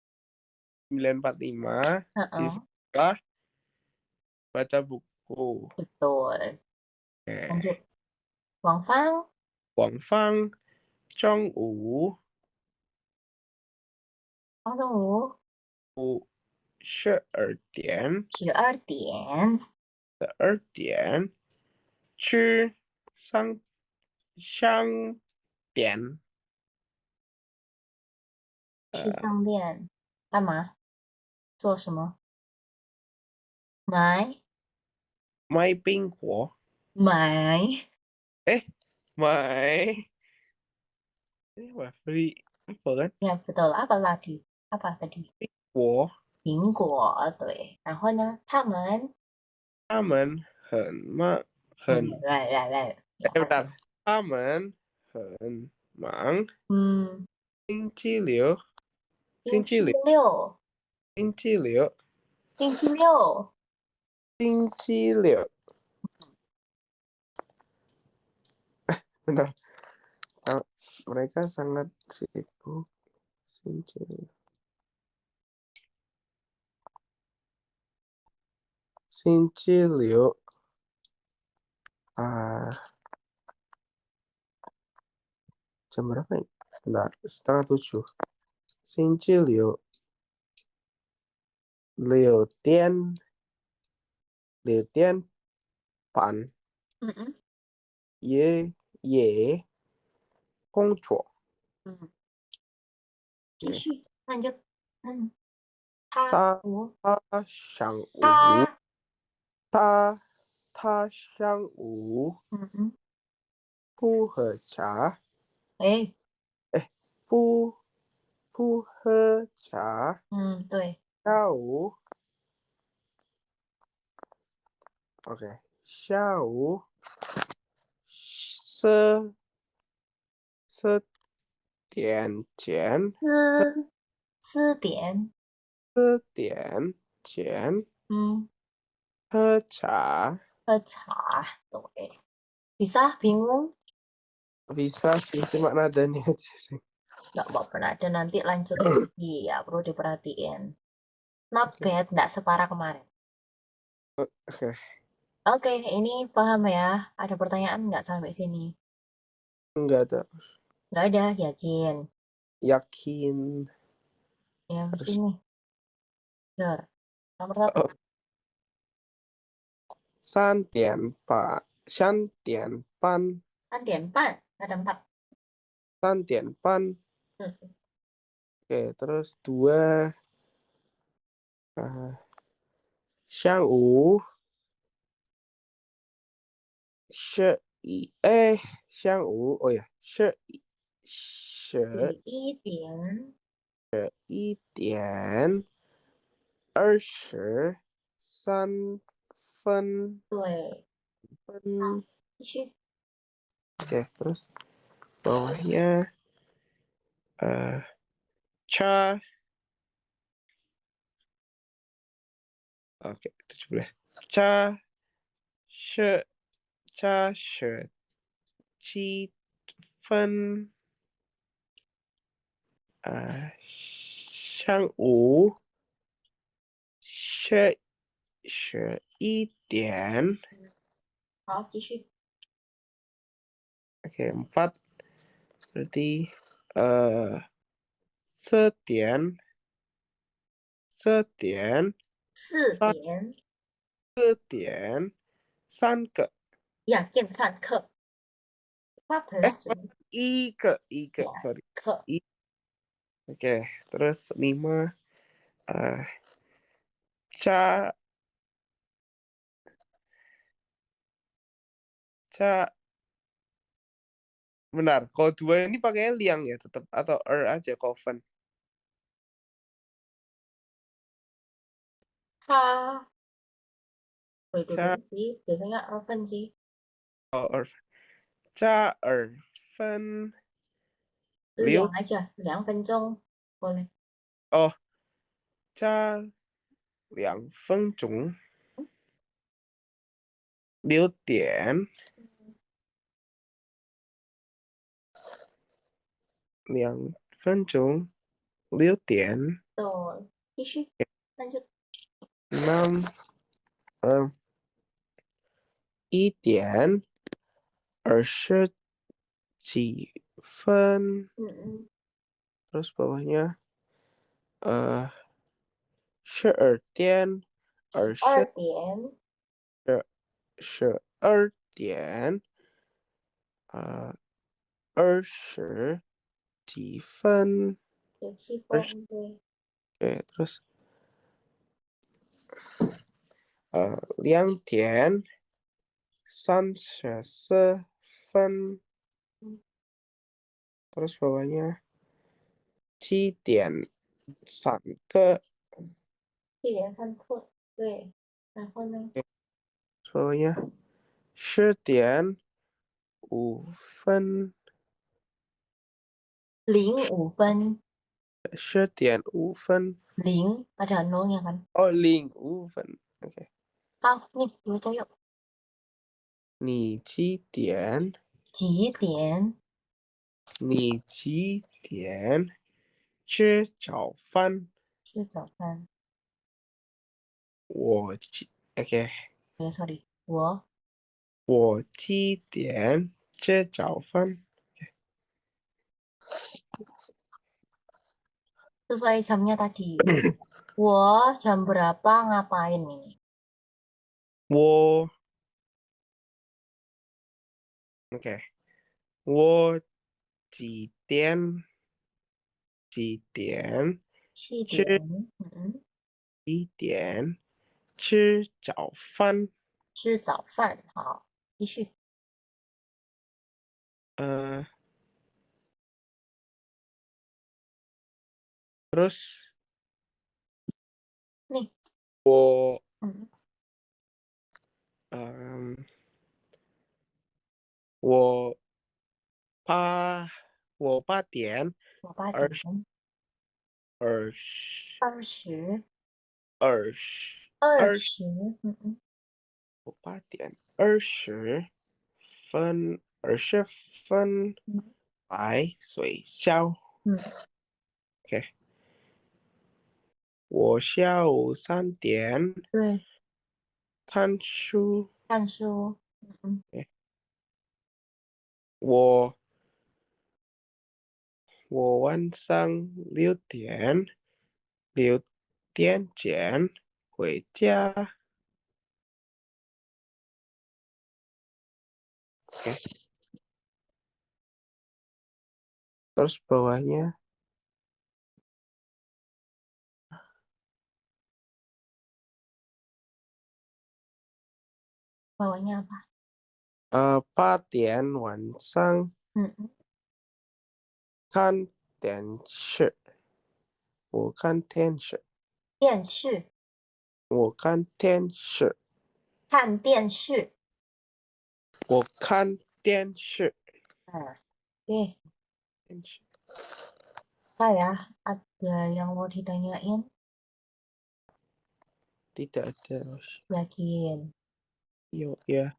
9.45 Heeh, bisa baca buku. betul. Lanjut. Oke. Wang Fang, 广中午 Wang Dongwu, 12点12 点去商店去商店干嘛？做什么？买买苹果。买 Eh, 买 wah, beli apa kan? Ya betul. Apa tadi? Apa tadi? 我苹果，对。然后呢？他们，他们很来来来，bentar. 他们很忙。嗯，星期六，星期星期六，六，星期六，星期六，星期六。Bentar. Ah, mereka sangat sibuk.星期六，星期六 Ah, jam berapa ini? Bentar, 6:30. 星期六，6点半，Mm-mm. 爷爷工作。嗯，继 Oke. 续，那你就他他我他上午他他上午嗯嗯，不喝茶，哎，哎，不喝茶，嗯，对，下午 OK，下午十10点前4点，10点前嗯，喝茶。喝茶，对，bisa bingung? Bisa sih, cuma nadanya aja sih. Nggak apa-apa, ada nanti lanjut lagi ya, perlu diperhatiin. Not Oke, bad, nggak separah kemarin. oke. Oke, ini paham ya. Ada pertanyaan nggak sampai sini? Enggak ada. Nggak ada, yakin. Yakin Yang harus. sini, benar. Nomor satu, Oh, 3点半，3点半，kan di empat, ada empat. 3点半. Hmm. Oke, terus dua. 下午下午 oh ya 11点，11点23分。对，继续，Oke, terus bawahnya eh cha oke 17 cha she cha she chi fen 上午11点. 好，继续，Oke, 4 berarti eh 4点三4点，三个yakin 上课eh 14人 一个 ya, sorry 课 oke terus 5 eh ca ca benar kalau dua ini pakai liang ya tetap atau aja coven 他 ca dua-duanya sih, biasanya open sih. oh, ca fen 两 liu aja, 2分钟 boleh. oh ca 2分钟6点2分钟6点Tuh, 继续 lanjut. 61点20几分 Mm-mm. terus bawahnya eh 12点12点20几分 7分 deh. oke terus 2点34分 Hmm, terus bawahnya 7点3个 7点3刻，对，然后呢？terus bawahnya 10点5分05分，10点5分零 ada nolnya kan? oh 0:5分 oke 好，nih baca yuk. 你几点几点吃早饭？吃早餐？我几 OK，sorry，我我几点吃早饭？ Sesuai jamnya tadi. Wo jam berapa ngapain ini? 我 OK，我几点七点。吃嗯，几点吃早饭？吃早饭。好，继续。呃，terus Nih. 我嗯，嗯，我八我8点我八二点二十20二十二十，二十。我8点20分嗯来睡觉。嗯，OK，我下午3点对，看书。看书。OK，我我晚上6点前回家。OK，terus bawahnya Bawahnya apa? 8点晚上嗯，看电视。我看电视，电视。我看电视，看电视。我看电视，Nah, oke. 电视。Saya ada yang mau ditanyain. Tidak ada. Yakin. Yo, ya.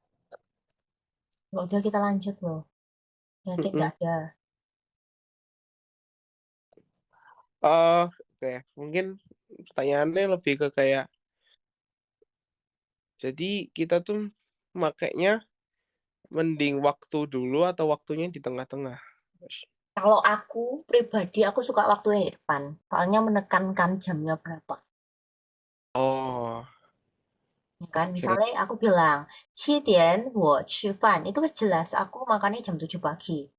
Kalau udah kita lanjut loh. Yakin Mm-mm. nggak ada? Oh, oke. Mungkin pertanyaannya lebih ke kayak, jadi kita tuh makainya mending waktu dulu atau waktunya di tengah-tengah? Kalau aku pribadi, aku suka waktunya di depan. Soalnya menekankan jamnya berapa. Oh, Ya kan? oke. Misalnya aku bilang, 7点我吃饭. Itu kan jelas aku makannya jam 7 pagi.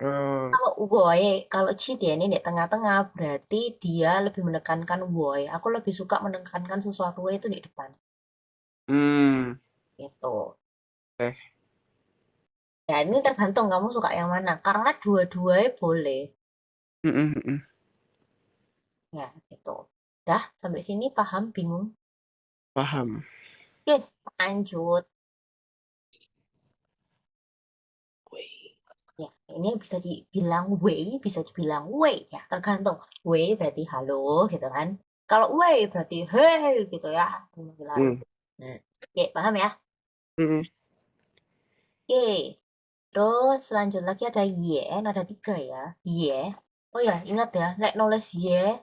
Eh, Kalau woi, kalau 7点ini di tengah-tengah, berarti dia lebih menekankan woi. Aku lebih suka menekankan sesuatu itu di depan. hmm, Gitu. eh, Ya, ini oke. tergantung kamu suka yang mana. Karena dua-duanya boleh. Mm-mm, mm-mm. Ya, gitu. Dah, sampai sini paham, bingung? Paham. Oke, lanjut. Wih. Ya, ini bisa dibilang way, bisa dibilang way. Ya, tergantung. Way berarti halo, gitu kan. Kalau way berarti hey, gitu ya. Bilang. Hmm, Oke, paham ya? mm-mm. Oke. Terus selanjut lagi ada yen, ada 3 ya. Ye. Oh ya, ingat ya, nek nulis ye,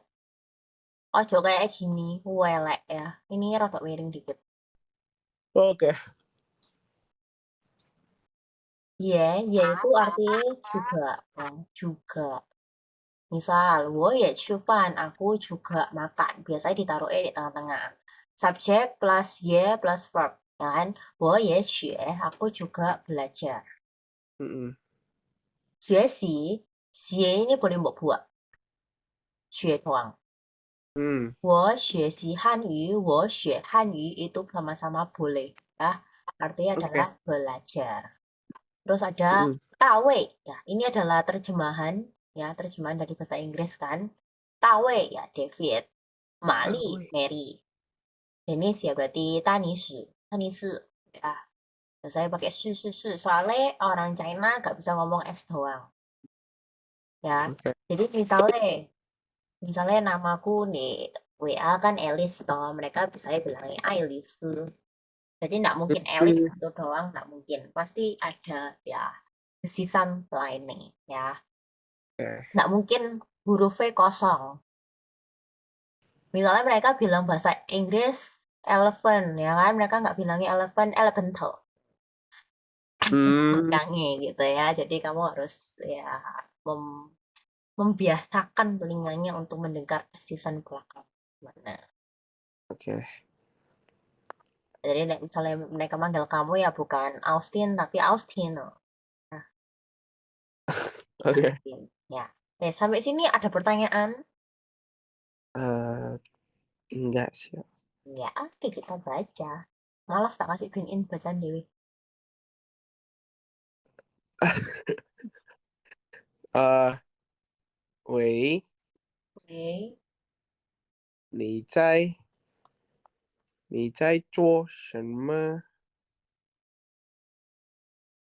ojo kayak gini, welek ya. Ini rada miring dikit. Oke. Ye, ye itu artinya juga, ya, juga. Misal, 我也吃饭, aku juga makan. Biasanya ditaruh di tengah-tengah. Subjek plus ye plus verb, ya kan? 我也学, aku juga belajar. Mm-mm. 学习, xie ini boleh mbok buat. 学 doang. Hmm, 我学习汉语, 我学汉语 itu sama-sama boleh. Ya. Artinya adalah oke. belajar. Terus ada Mm-mm. tawe. Ya, ini adalah terjemahan. Ya, terjemahan dari bahasa Inggris kan. Tawe, ya David. Ah, Mali, wih. Mary. Denis ya berarti Tanisi. Tanisi. Ya. Dan saya pakai shi. Soalnya orang China nggak bisa ngomong S doang. Ya. Oke. Jadi misalnya namaku nih WA kan Elis toh. Mereka bisa bilangnya Ailis. Jadi nggak mungkin Elis Hmm, itu doang, nggak mungkin. Pasti ada ya desisan lainnya ya. oke. Nggak mungkin hurufnya kosong. Misalnya mereka bilang bahasa Inggris elephant, ya kan? Mereka nggak bilangnya elephant, elephant. belakangnya gitu ya. Jadi kamu harus ya membiasakan telinganya untuk mendengar tesisan belakang. Gimana? Oke. Jadi misalnya mereka manggil kamu ya bukan Austin tapi Austino. Nah, Oke. Austin. Ya. Sampai sini ada pertanyaan? Eh, enggak sih. Ya, oke kita baca. Malas tak kasih green in bacaan Dewi. 喂，Oke. 你在做什么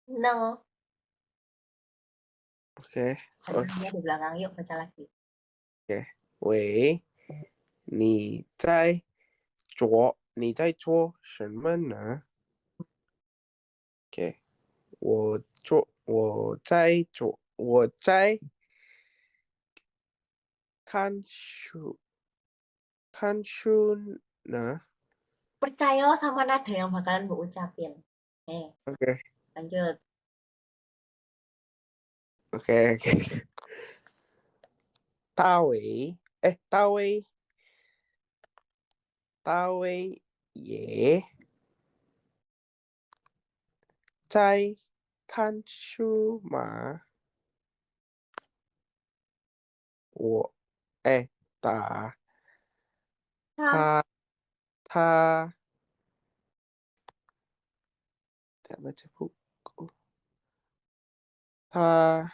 No. ？OK， Ada namanya di belakang. Yuk baca lagi. 喂，你在做什么呢？OK，我在看书呢。Percaya sama nada yang bakalan gue ucapin. OK Lanjut. OK OK，大卫也在看书吗？我哎打Sam.他他 tidak baca buku. 他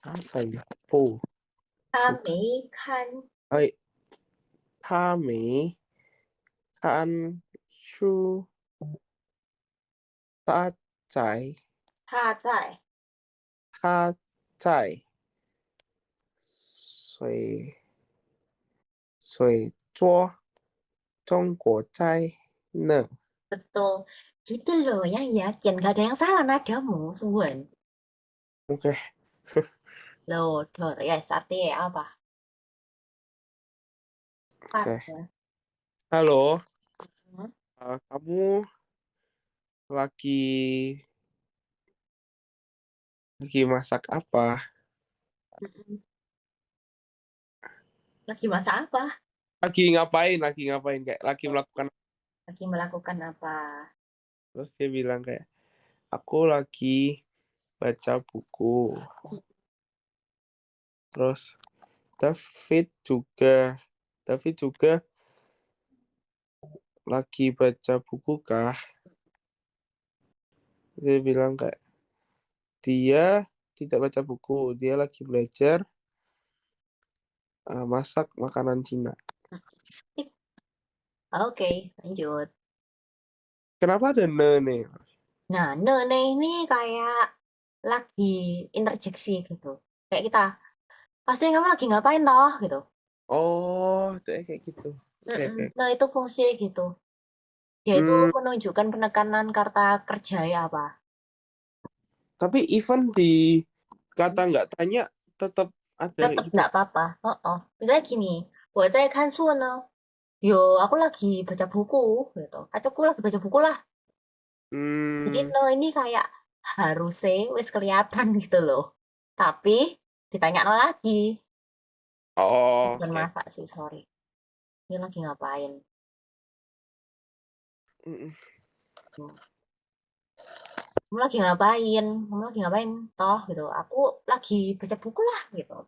apa ya? Oh, bukan. 没看 哎，他没看书，他在他在他在水做中国在呢。betul. Gitu loh yang yakin. Gak ada yang salah nadamu. Sungguhan. OK， Loh, dor. Yes, artinya apa? OK， Pada. halo, Hmm. kamu lagi masak apa? Mm-mm. Lagi masak apa? Lagi ngapain kayak lagi melakukan. Lagi melakukan apa? Terus dia bilang kayak aku lagi baca buku. Terus David juga David juga lagi baca buku kah? Dia bilang kayak dia tidak baca buku, dia lagi belajar masak makanan Cina. Oke, lanjut. Kenapa ada ne nih? Nah, nene ini kayak lagi interjeksi gitu. Kayak kita, pasti kamu lagi ngapain toh? Gitu. Oh, kayak gitu. Oke, Mm-mm. oke. Nah, itu fungsi gitu. Yaitu Hmm, menunjukkan penekanan kata kerja ya apa? tapi even di kata nggak tanya tetap ada kayak Tetap gitu. nggak apa-apa. Oh. Misalnya gini, 我在看书呢. Yo, aku lagi baca buku gitu. Atau aku lagi baca buku lah. Jadi Hmm, no ini kayak harusnya wis kelihatan gitu loh. Tapi ditanya no lagi. oh, Bukan oke. masak sih, sorry. Ini lagi ngapain? Mm, Hmm. Kamu lagi ngapain? Kamu lagi ngapain? Toh gitu. Aku lagi baca buku lah gitu.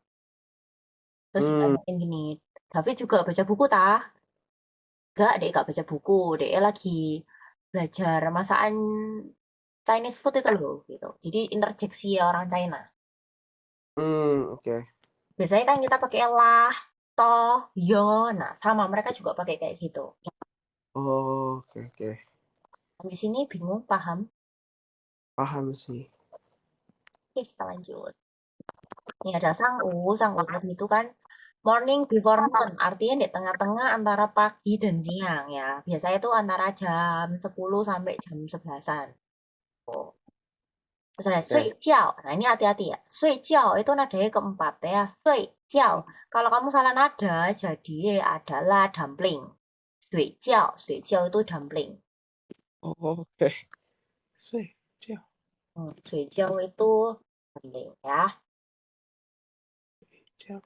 Terus hmm. ditanyain gini, tapi juga baca buku tah? Gak baca buku. Dek lagi belajar masakan Chinese food itu loh gitu. Jadi interjeksi orang China. Oke. Biasanya kan kita pakai lah, toh, yo. Nah, sama mereka juga pakai kayak gitu. Oh, oke, oke. Sampai sini bingung, paham? Paham sih. Oke, kita lanjut. Ini ada sang u tadi itu kan morning before noon, artinya di tengah-tengah antara pagi dan siang ya. Biasanya itu antara jam 10 sampai jam 11-an. Oh. Terus ada sui Oke. jiao. Nah, ini hati-hati ya. Sui jiao itu nadanya keempat ya. Sui jiao. Kalau kamu salah nada, jadi adalah dumpling. Sui jiao itu dumpling. Oh, oke. 睡觉，睡觉itu penting ya. 觉，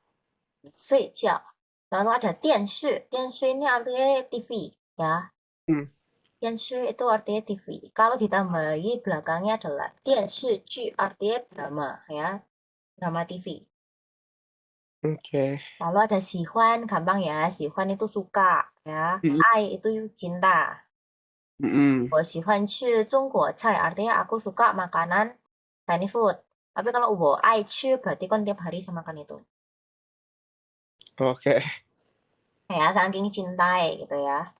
睡觉. Lalu ada 电视. 电视 ini artinya TV ya. 嗯 Denshi itu artinya TV. Kalau ditambahi belakangnya adalah 电视剧 artinya drama ya. Drama TV. ，OK， Lalu ada Sihuan, gampang ya. Sihuan itu suka ya. 嗯 Ai itu cinta. 嗯 Wo Sihuan ci Zhongguo cai artinya aku suka makanan Chinese food. Tapi kalau wo ai ci berarti kan tiap hari saya makan itu. ，OK Ya, saking cintai gitu ya.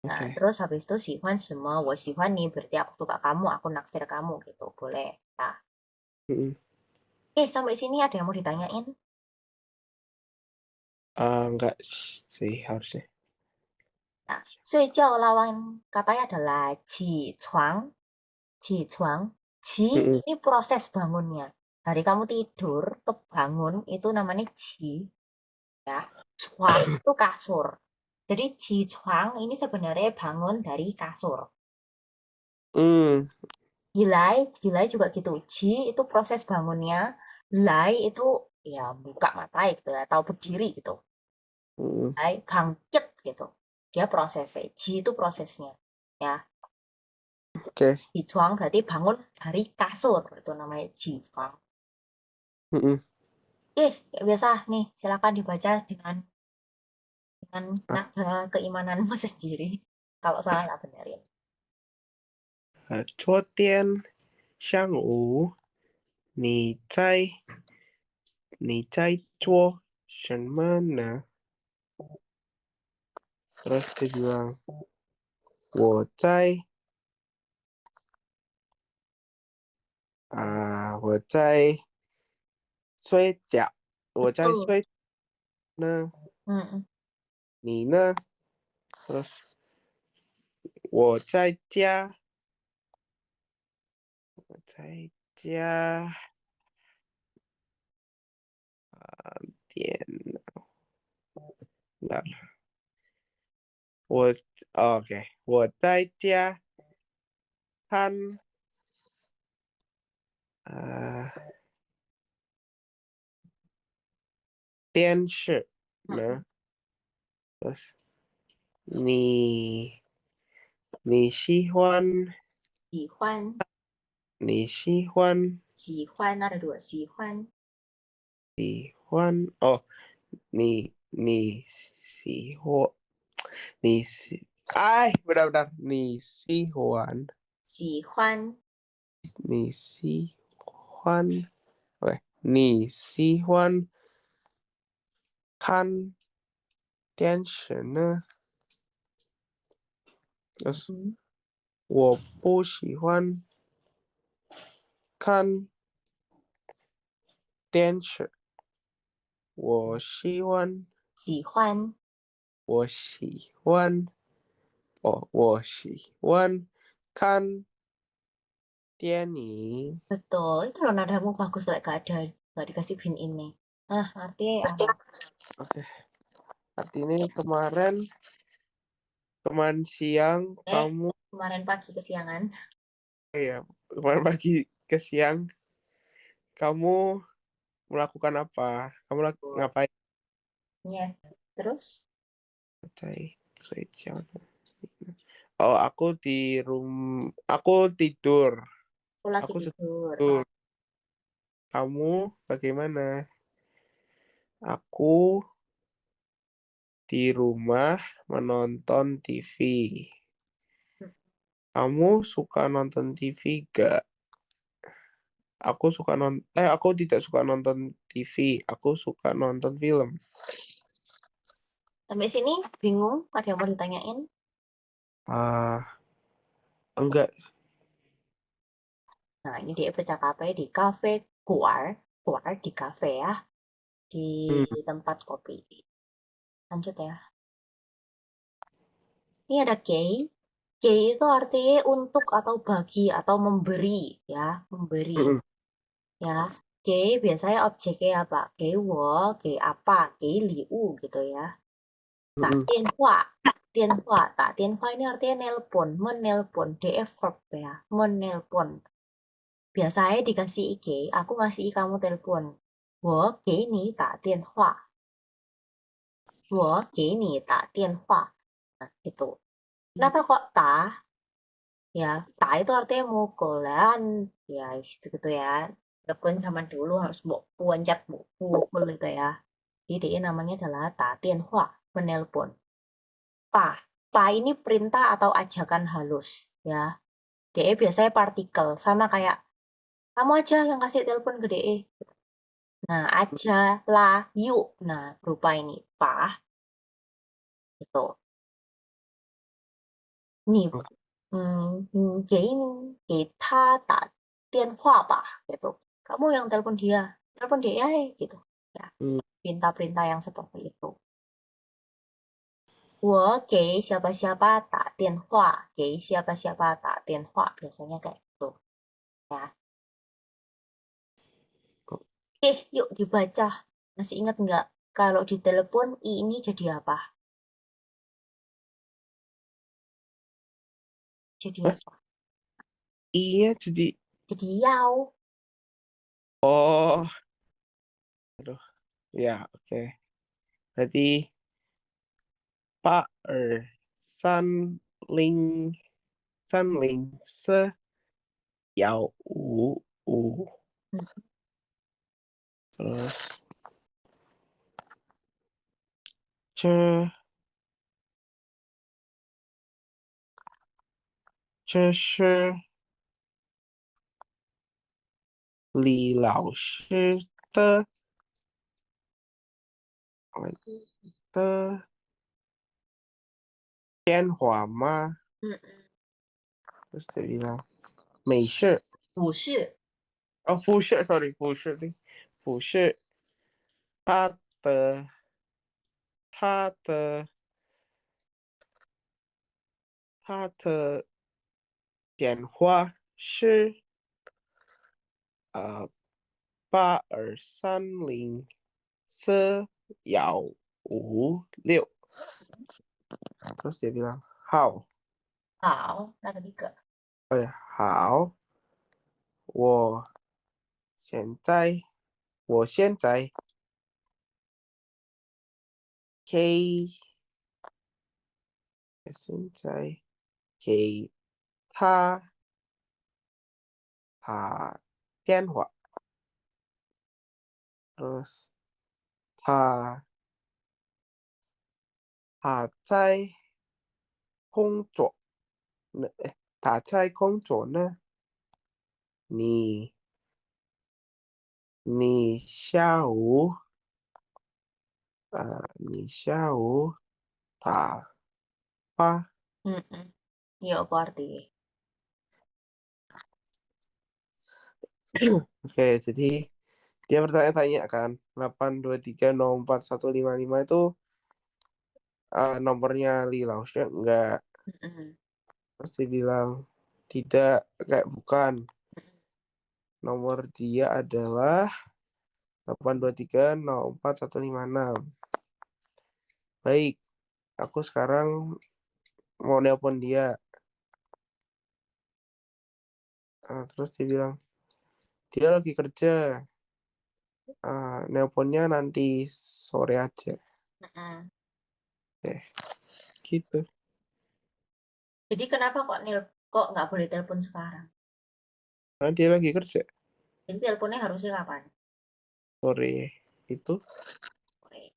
Nah, OK， terus habis itu Sihuan semua, wo Sihuan nih berarti aku suka kamu, aku naksir kamu gitu. Boleh. Nah, 嗯 sampai sini ada yang mau ditanyain? enggak sih harusnya. Nah, 睡觉 lawan katanya adalah 起床. 起床. Ji 嗯 ini proses bangunnya. Dari kamu tidur ke bangun itu namanya ji. Ya. Cuang itu kasur. Jadi ji cuang ini sebenarnya bangun dari kasur. 嗯 Gilai juga gitu. Ji itu proses bangunnya. Lai itu ya buka mata gitu ya, atau berdiri gitu. 嗯 Lai bangkit gitu. Dia prosesnya. Ji itu prosesnya. Ya. OK， Jichuang berarti bangun dari kasur. Itu namanya jichuang. 嗯 Kayak biasa nih, silakan dibaca dengan 啊 nada keimananmu sendiri. Kalau salah nggak benerin. 昨天上午你在做什么呢？Terus dia bilang 我在睡觉，我在 Betul. 睡呢， Mm-mm. 你呢？Terus 我在家电脑，OK，我在家看电视呢。Terus 你你喜欢喜欢你喜欢喜欢 ada dua 喜欢哦，你喜欢哎，benar-benar 喜欢你喜欢，oke 你喜欢看电视呢？Terus 嗯我不喜欢看电视，喜欢我喜欢我喜欢看电影。betul itu loh nadamu bagus lah gak ada gak dikasih bin ini artinya apa Oke, artinya kemarin siang eh kamu kemarin pagi kesiangan ya kemarin pagi ke siang kamu melakukan apa? Kamu ngapain? ya terus Oh, aku tidur. aku lagi Aku tidur tidur. Kamu bagaimana? Aku di rumah menonton TV. Kamu suka nonton TV gak? Aku tidak suka nonton TV. Aku suka nonton film. sampai sini bingung ada yang mau ditanyain Ah, enggak. nah ini dia percakapannya di cafe Guar Guar di cafe ya di Hmm, tempat kopi lanjut ya ini ada gay gay itu artinya untuk atau bagi atau memberi ya memberi hmm, ya gay biasanya objeknya apa gay wo gay apa gay liu gitu ya nah hmm, denhua tianhua. Tak tianhua ini artinya nelpon, menelpon, de verb ya, menelpon. Biasanya dikasih IG, aku ngasih kamu telepon. 我给你打电话，我给你打电话. Nah, itu. Kenapa kok ta? Ya, ta itu artinya mukulan. Ya, gitu ya. Telepon zaman dulu harus pencet mukul itu ya. Jadi dia namanya adalah ta tianhua, menelpon. Pa. Pa ini perintah atau ajakan halus. Ya. DE biasanya partikel. Sama kayak, kamu aja yang kasih telepon ke DE. Nah, aja, lah, yuk. Nah, berupa ini. Pa. Itu. Nih,给给他打电话吧, gitu. Kamu yang telepon dia, gitu. Ya, Hmm, perintah-perintah yang seperti itu. 我给 siapa-siapa 打电话, 给 siapa-siapa 打电话, biasanya kayak gitu. Ya. Oke, yuk dibaca. Masih ingat nggak? Kalau di telepon, I ini jadi apa? Jadi Hah? apa? Iya jadi Jadi yau. oh aduh ya oke. Berarti Pak San Ling San Ling Se Yao U Hmm, terus Ce Ce Shi Li Lao Shi De De Dian Hua Ma hmm, terus dia bilang Mei Shi 不是. oh Fu Shi sorry Fu Shi nih Fu Shi 他的他的电话是8230 156 terus dia bilang how 好，那个一个. oh ya how 我现在给现在给他打电话 terus 他在工作呢他在工作呢你你下午打吧 Mm-mm. Iya, aku arti. oke jadi dia bertanya-tanya kan 82304 155 itu nomornya Li Laoshi enggak Mm-mm. terus dia bilang tidak kayak bukan nomor dia adalah 82304 156 baik aku sekarang mau nelpon dia. Terus dia bilang dia lagi kerja nelponnya nanti sore aja Mm-mm. gitu. Jadi kenapa kok nggak boleh telepon sekarang? Karena dia lagi kerja Jadi teleponnya harusnya kapan? sore itu Oke.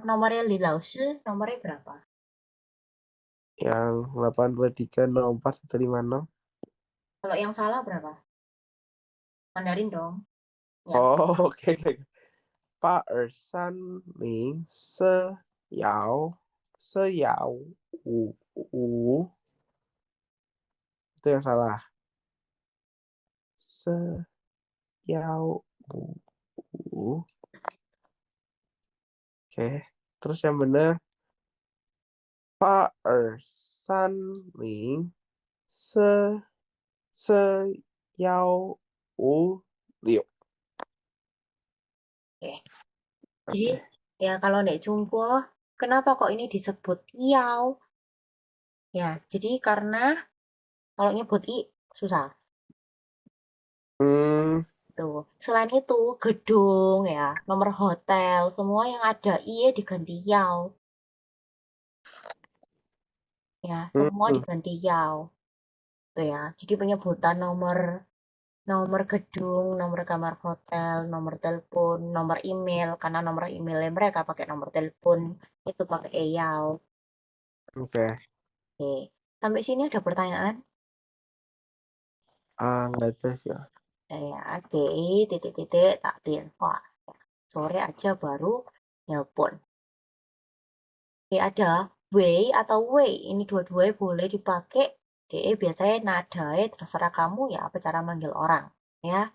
Nomornya Li Laoshi, nomornya berapa? yang 82304 156. Kalau yang salah berapa? Mandarin dong. Ya. Oh oke oke. Pak Ersan Ling Seyao U itu yang salah Seyao U oke terus yang benar Pak Ersan Ling Se Seyao U Liu. Oke. Jadi Oke. ya kalau Nek Jumpo Kenapa kok ini disebut Yao? Ya, jadi karena kalau nyebut I susah. Hmm, Tuh. Selain itu, gedung ya, nomor hotel, semua yang ada I diganti Yao. Ya, semua hmm, diganti Yao. Tuh ya. Jadi penyebutan nomor nomor gedung, nomor kamar hotel, nomor telepon, nomor email, karena nomor emailnya mereka pakai nomor telepon, itu pakai Yao. oke. Oke. Sampai sini ada pertanyaan? Nggak tahu sih. Ya, DI titik-titik takdir. Wah, sore aja baru nelpon. Oke, ada way atau way. Ini dua-duanya boleh dipakai. DE biasanya nadanya terserah kamu ya apa cara manggil orang. Ya,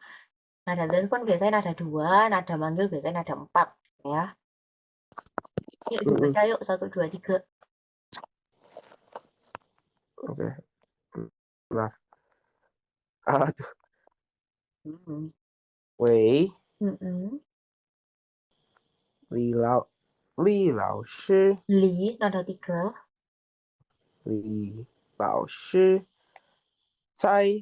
nada telepon biasanya nada dua, nada manggil biasanya nada empat. Ya, yuk Mm-mm. dibaca yuk satu dua tiga. Oke. Nah, tuh. Hmm. 喂，Mm-mm. 李老师，Li nada tiga. 李老师在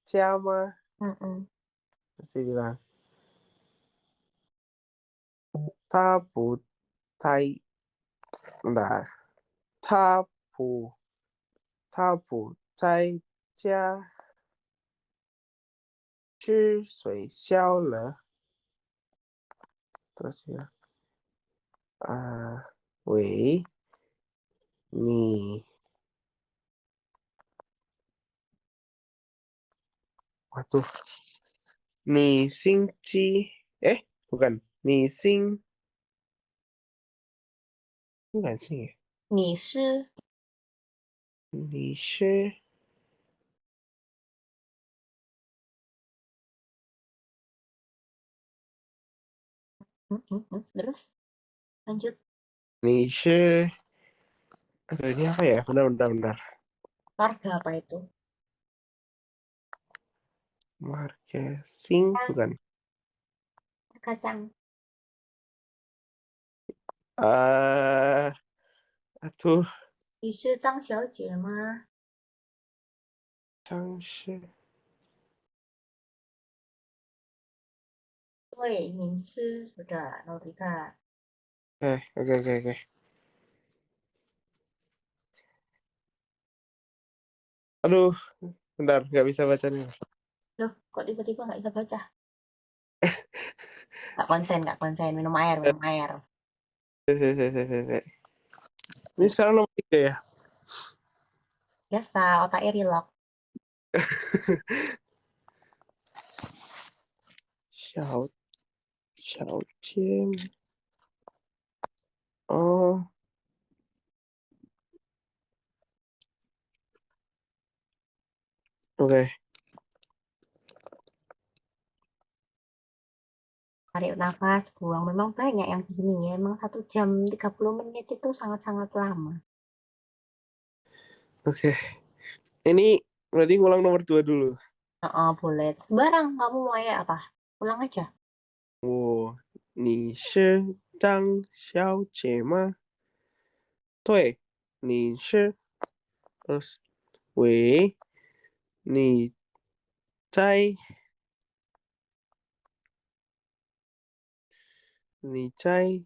家吗？ Mm-mm. Saya bilang 他不在，bentar，他不他不在家，去学校了。Terus ya,喂，你 waduh, bukan, 你姓，你是你是 Terus lanjut. 你是 aduh ini apa ya? Bentar, bentar, bentar. Marga apa itu? Marketing Kacang. bukan. Kacang. Eh, aduh, 你是张小姐吗？张是对，您是 sudah Norika. oke, oke, oke. Aduh, bentar, nggak bisa bacanya. Loh, kok tiba-tiba nggak bisa baca? Nggak konsen. Minum air, Eh, minum air. Ini sekarang nomor 3 ya? Biasa, otaknya relock. Xiao, Xiao Qian. Oh, oke. Tarik nafas, buang. Memang banyak yang begini ya. Memang 1 jam 30 menit itu sangat-sangat lama. Oke. Ini berarti ngulang nomor 2 dulu. Boleh. Barang, kamu mau ya apa? Pulang aja. 你是张小姐吗？对，你是 terus 喂，你在你在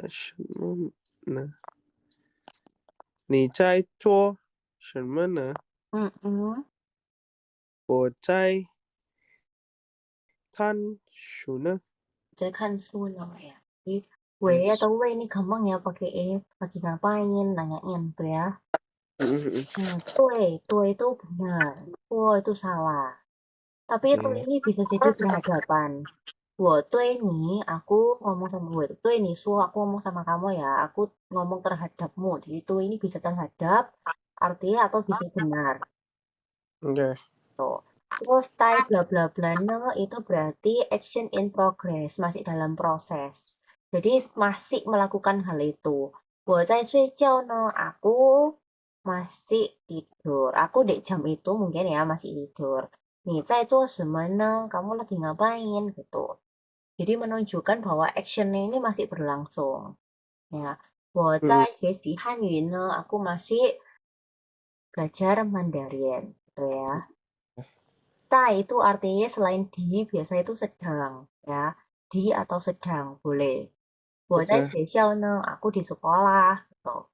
什么呢？你在做什么呢？Mm-mm. 我在看书呢。Jadi kan suno ya. Jadi, W 嗯 atau W ini gampang ya pakai E. Lagi ngapain, nanyain tuh ya. 嗯 Tuh itu benar. Tuh itu salah. Tapi itu 嗯 ini bisa jadi berhadapan. Tuh ini aku ngomong sama gue. Tuh ini aku ngomong sama kamu ya. Aku ngomong terhadapmu. Jadi tuh ini bisa terhadap artinya atau bisa benar. oke. Tuh. Terus tai bla bla bla no, itu berarti action in progress, masih dalam proses. Jadi masih melakukan hal itu. 我在睡觉 no, aku masih tidur. Aku di jam itu mungkin ya masih tidur. 你在做什么呢? Kamu lagi ngapain gitu. Jadi menunjukkan bahwa actionnya ini masih berlangsung. Ya, 我在 Hmm, 学习汉语呢, aku masih belajar Mandarin, gitu ya. 在 itu artinya selain di, biasa itu sedang, ya. Di atau sedang, boleh. 我在 oke. 学校呢, aku di sekolah, gitu.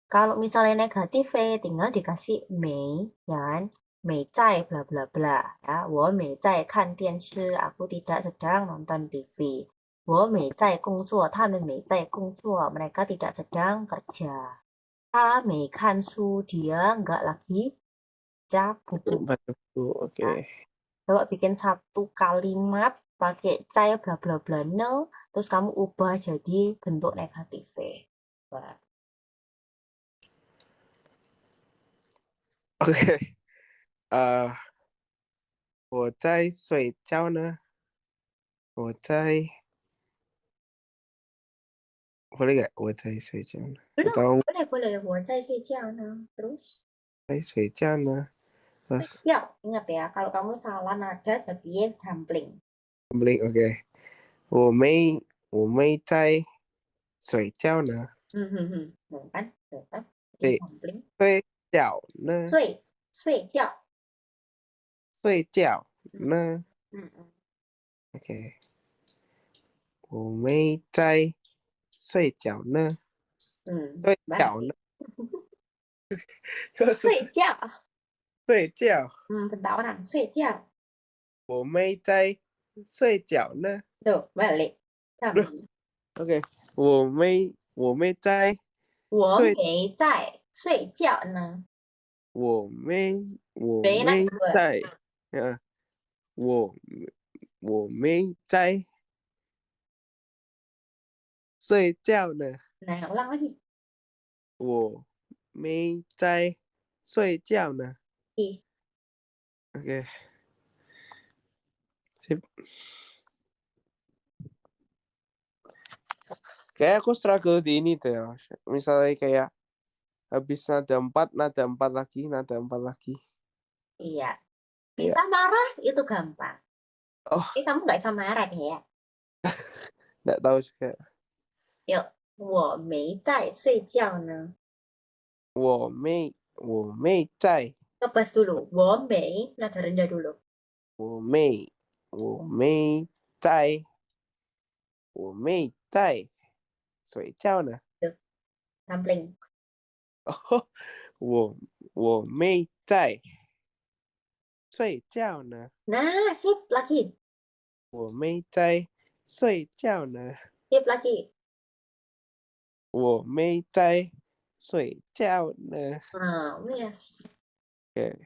Kalau misalnya negatif, tinggal dikasih 没, ya kan? 没在 bla bla bla, ya. 我没在看电视, aku tidak sedang nonton TV. 我没在工作, 他们没在工作, mereka tidak sedang kerja. 他没看书, dia nggak lagi baca buku. Baca buku, oke. Ya. Coba bikin satu kalimat pakai cai bla bla bla no, terus kamu ubah jadi bentuk negatif. Coba. Oke. 我在睡觉呢。我在 boleh nggak? 我在睡觉呢 Belum, atau boleh boleh. 我在睡觉呢. Terus 在睡觉呢 terus 睡觉. Ingat ya, kalau kamu salah nada jadi dumpling. beli oke. 我没在睡觉呢。Tuh kan? Tuh kan? Jadi 睡 dumpling. 睡觉呢？睡觉. 睡觉 Hmm, 呢 hmm, hmm. ？OK，我没在睡觉呢。睡 Balik. 觉呢？就是睡觉. 睡觉。Bentar orang. 睡觉. 我没在睡觉呢。Tuh, balik. 不 Sambung. ，OK，我没在睡，我没在睡觉呢。我没 Benak dua. 在，我我没在睡觉呢。Nah, ulang lagi. 我没在睡觉呢。Ih, OK，sip. Kayak aku struggle di ini deh. Misalnya kayak habis nada 4 lagi, nada 4 lagi. iya. Iya. Bisa marah itu gampang. Oh, Kamu nggak bisa marah ya. nggak tahu juga. Yuk, 我没在睡觉呢. 我没在，Kebas dulu. 我没, nada rendah dulu. 我没在，我没在睡觉呢。Tuh, sampling. 哦，我没在睡觉呢。Nah, sip lagi. 我没在睡觉呢。Sip lagi. 我没在睡觉呢。Nah, yes. Oke.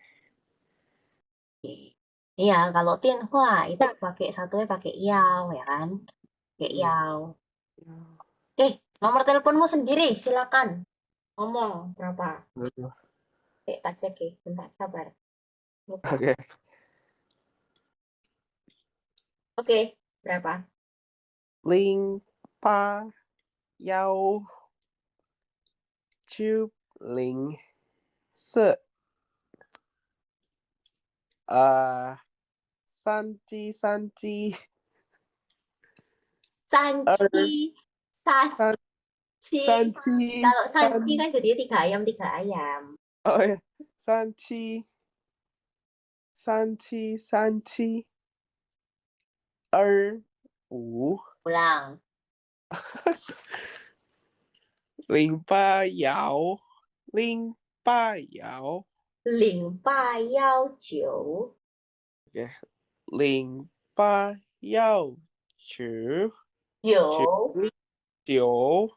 Iya, kalau Tianhua itu pakai satunya pakai yao ya kan? Pakai Hmm. yao. Oke, nomor teleponmu sendiri, silakan. Ngomong berapa? Tak cek ya, bentar, sabar. Lupa. Oke. Oke, berapa? 081904三鸡三二七, 三三三 七. 七 Kalau 三 sanci kan jadi tiga ayam, tiga ayam. 哦呀，3737二五Ulang. 08幺08幺0819，OK，0819九九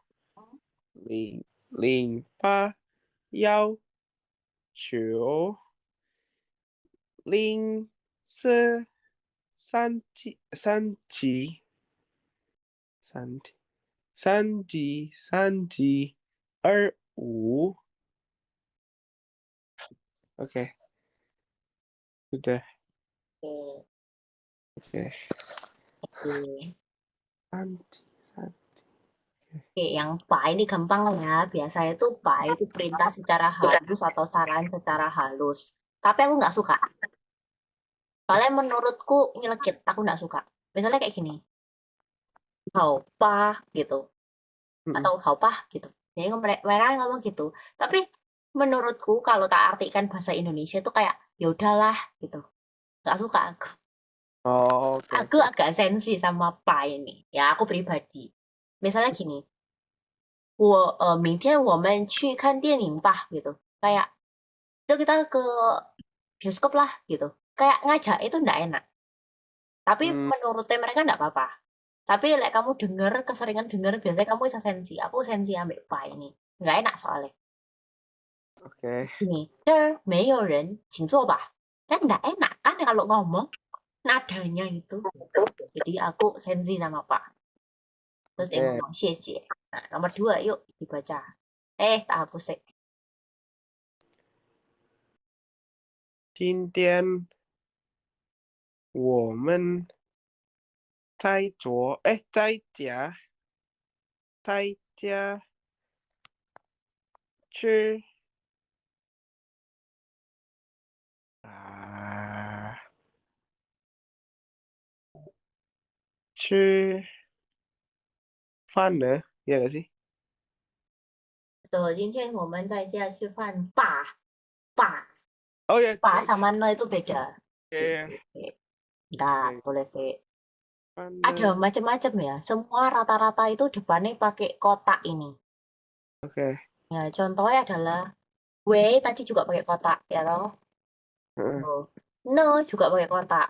081904三七二五，OK，sudah Oke, oke. oke. Santi. Oke, yang pa ini gampang ya. Biasanya tuh pa itu perintah secara halus atau saran secara halus. Tapi aku nggak suka. Soalnya menurutku nyelekit, aku nggak suka. Misalnya kayak gini, haupa gitu, Mm-mm. atau haupa gitu. Jadi mereka ngomong gitu. Tapi menurutku kalau tak artikan bahasa Indonesia itu kayak ya udahlah gitu. Nggak suka aku. Oh, oke Aku oke. agak sensi sama pa ini. Ya aku pribadi. Misalnya gini, 明天我们去看电影吧 gitu. Kayak itu kita ke bioskop lah gitu. Kayak ngajak itu nggak enak. Tapi Hmm, menurutnya mereka nggak apa-apa. Tapi like, kamu denger, keseringan denger, biasanya kamu bisa sensi. Aku sensi ambil pa ini. Nggak enak soalnya. oke. Ini, 这儿没有人，请坐吧. Kan nggak enak kan kalau ngomong nadanya itu. Jadi aku sensi sama pak. Terus dia Oke. ngomong 谢谢. Nah, nomor dua, yuk dibaca. Tak hapus sih. 今天我们在家吃饭呢 ya gak sih? Betul, 今天我们在家吃饭吧. Oh ya, Pa sama ne itu beda. oke. Bentar, Oke. boleh sih. Ada Mana? macam-macam ya. Semua rata-rata itu depannya pakai kotak ini. Oke. Ya, contohnya adalah W tadi juga pakai kotak, ya toh? Heeh. Oh. Ne juga pakai kotak.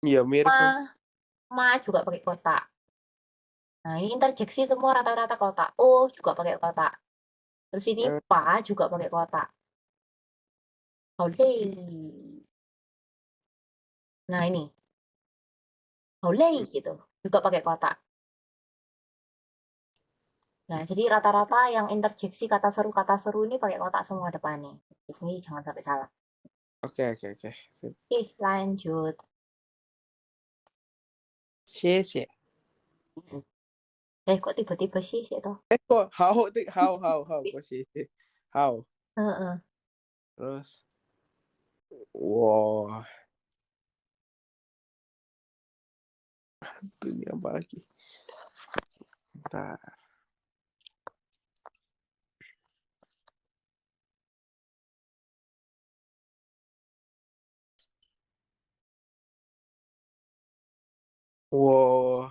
Iya mirip Ma, kan? ma juga pakai kotak. Nah, ini interjeksi semua rata-rata kotak. O juga pakai kotak. Terus ini Eh, pa juga pakai kotak. Holiday. Nah, ini holiday gitu. Juga pakai kotak. Nah, jadi rata-rata yang interjeksi kata seru ini pakai kotak semua depannya. Ini jangan sampai salah. oke oke oke. Sip. Lanjut. 谢谢. Kok tiba-tiba sih sih toh? Kok how kok 谢谢 how Heeh. terus wow ini apa lagi? Bentar. Wow,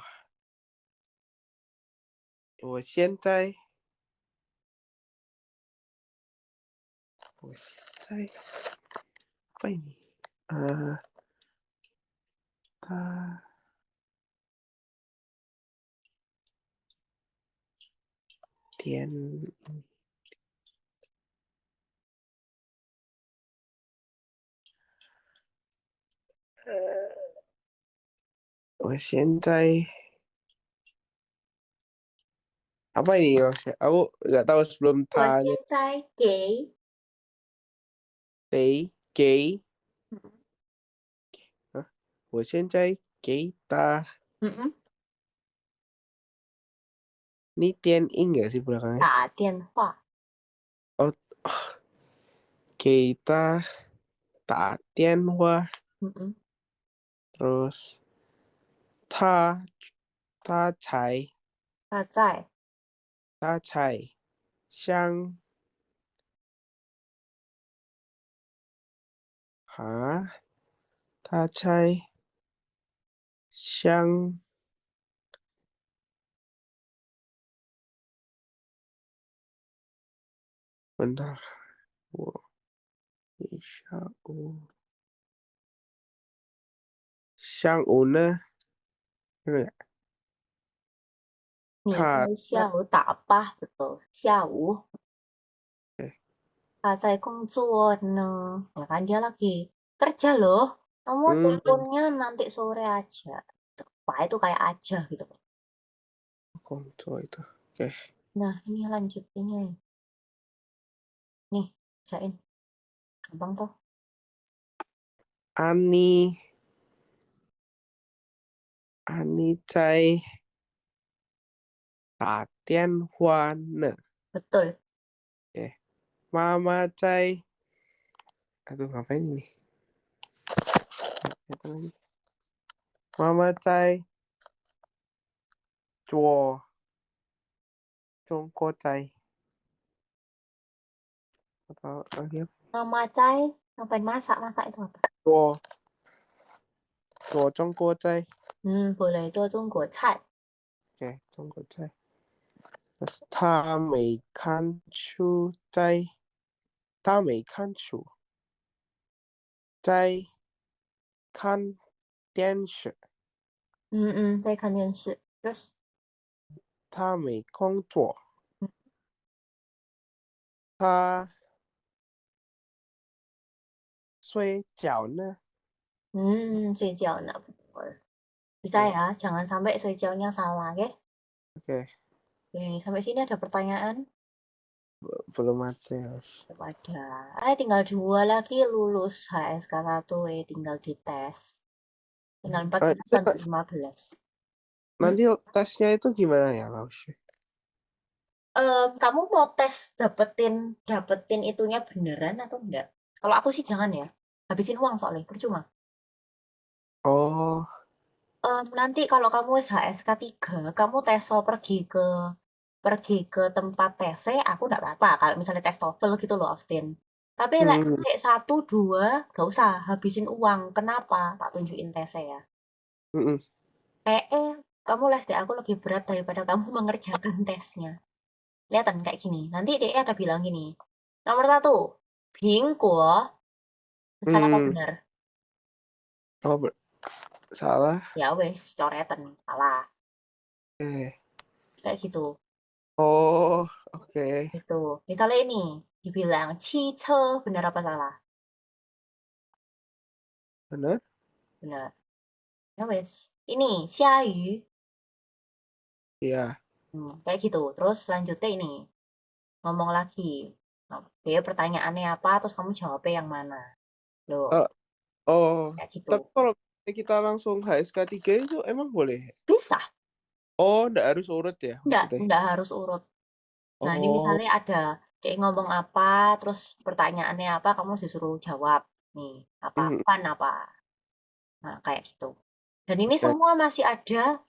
我现在apa ini? Eh, ta, 点 我现在 apa ini maksudnya? Aku nggak tahu sebelum 我现 tanya 在给 day gay. Hah? 我现在给他 Mm-mm. ini tian ing nggak sih belakangnya? 打电话. Oh, 给他打电话 Mm-mm. terus 他才他在他才向 哈，他才向 bentar 我下午呢 bener nggak? 他你在下午打吧 betul. 下午 他在工作呢. Ya kan dia lagi kerja loh. Kamu hmm, teleponnya nanti sore aja. Pak itu kayak aja gitu. konco itu oke. Nah, ini lanjut ini. Nih, bacain. Gampang tuh. Ani Ani 在打电话呢 Betul. oke. Mama 在 aduh ngapain ini Apa lagi? Mama cai cuo congko cai. Atau lagi apa? Mama cai, ngapain masak? Masak itu apa? Cuo cuo congko cai. Boleh itu tunggu cai. Oke, congko cai. Terus ta mei kan chu cai. Ta mei kan chu cai kan dian shi. Saya kan yang terus 他没工作，他睡觉呢。 sejauh nak betul. Bisa Oke, ya, jangan sampai sejauhnya salah, oke? oke, Oke, sampai sini ada pertanyaan? belum ada ya. Ada. Tinggal 2 lagi lulus HSK1, tinggal dites. Tinggal 14 Itu sampai 15. nanti tesnya itu gimana ya, Laus? Kamu mau tes dapetin dapetin itunya beneran atau enggak? Kalau aku sih jangan ya. Habisin uang soalnya, percuma. Oh, Nanti kalau kamu HSK3, kamu pergi ke tempat TC, aku enggak apa-apa. Kalau misalnya tes TOEFL gitu loh, Austin. Tapi lek hmm, C1, 2, gak usah habisin uang. Kenapa? Tak tunjukin TC ya. mm, Kamu les deh, aku lebih berat daripada kamu mengerjakan tesnya. Kelihatan kayak gini. Nanti DE ada bilang gini. Nomor 1, bingko. Salah apa hmm. benar? Oh, salah. Ya wes, coretan. Salah. Eh, Kayak gitu. oh, oke, Gitu. Misalnya ini, dibilang cice, benar apa salah? benar. Benar. Ya wes. Ini, xiayu. Iya. Kayak gitu. Terus selanjutnya ini, ngomong lagi. Dia pertanyaannya apa, terus kamu jawabnya yang mana. Loh, Eh, oh, kayak gitu. tapi kalau kita langsung HSK 3 itu emang boleh? Bisa. Oh, nggak harus urut ya maksudnya? Enggak harus urut. Nah, ini Oh, misalnya ada dia ngomong apa, terus pertanyaannya apa, kamu disuruh jawab. Nih, apa, hmm, pan apa. Nah, kayak gitu. Dan ini oke. semua masih ada,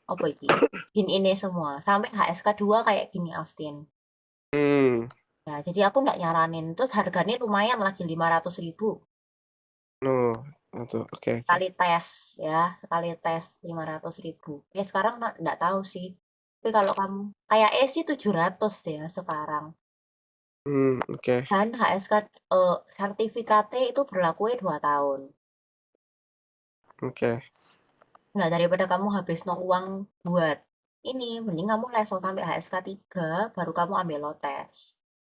apa ini? Ini semua. Sampai HSK2 kayak gini, Austin. Hmm, Nah, jadi aku nggak nyaranin. Terus harganya lumayan lagi 500.000. no, itu oke, oke. Sekali tes, ya. Sekali tes 500.000. Ya, sekarang nggak tahu sih. Tapi kalau kamu, kayak sih 700 ya sekarang. Oke, Dan HSK sertifikatnya itu berlaku 2 tahun. oke. Nah, daripada kamu habis no uang buat ini, mending kamu langsung sampai HSK3, baru kamu ambil lotes.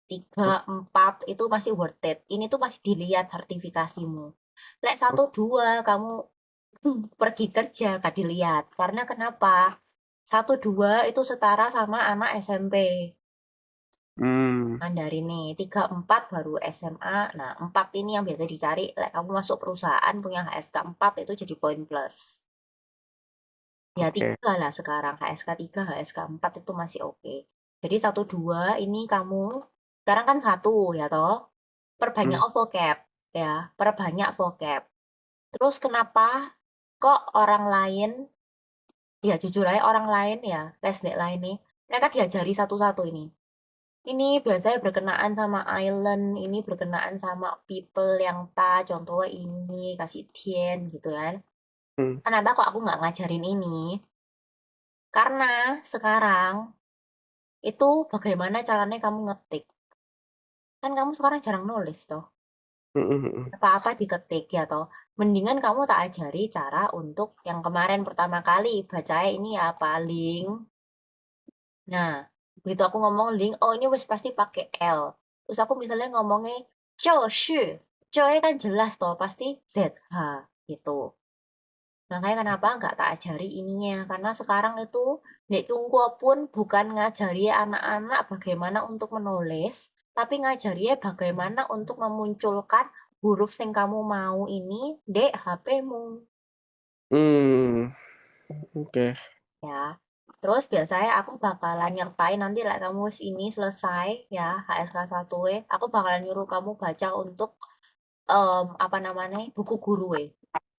3, 4 itu masih worth it. Ini tuh masih dilihat sertifikasimu. Lek 1, 2 kamu pergi kerja gak dilihat. Karena kenapa? 1, 2 itu setara sama anak SMP. Hmm, Mandarin nih, 3, 4 baru SMA. Nah, 4 ini yang biasa dicari. Lek kamu masuk perusahaan punya HSK 4 itu jadi poin plus. Ya oke. 3 lah sekarang, HSK3, HSK 4 itu masih oke. Jadi 1, 2 ini kamu, sekarang kan 1 ya toh, perbanyak Hmm, vocab ya, perbanyak vocab. Terus kenapa kok orang lain, ya jujur aja orang lain ya, lesdek lain nih, mereka diajari satu-satu ini. Ini biasanya berkenaan sama island, ini berkenaan sama people yang contohnya ini, kasih tien gitu kan. hmm, Kenapa kok aku nggak ngajarin ini? Karena sekarang itu bagaimana caranya kamu ngetik. Kan kamu sekarang jarang nulis toh. hmm. Apa-apa diketik ya toh. Mendingan kamu tak ajari cara untuk yang kemarin pertama kali baca ini apa link. Nah, begitu aku ngomong link, oh ini wes pasti pakai L. Terus aku misalnya ngomongnya 就是, 就 kan jelas toh, pasti ZH gitu. Makanya kenapa nggak tak ajari ininya? Karena sekarang itu Nek Tunggu pun bukan ngajari anak-anak bagaimana untuk menulis, tapi ngajari bagaimana untuk memunculkan huruf yang kamu mau ini di HP-mu. Hmm, oke. Ya. Terus biasanya aku bakalan nyertain nanti lah kamu ini selesai ya HSK 1, aku bakalan nyuruh kamu baca untuk apa namanya, buku guru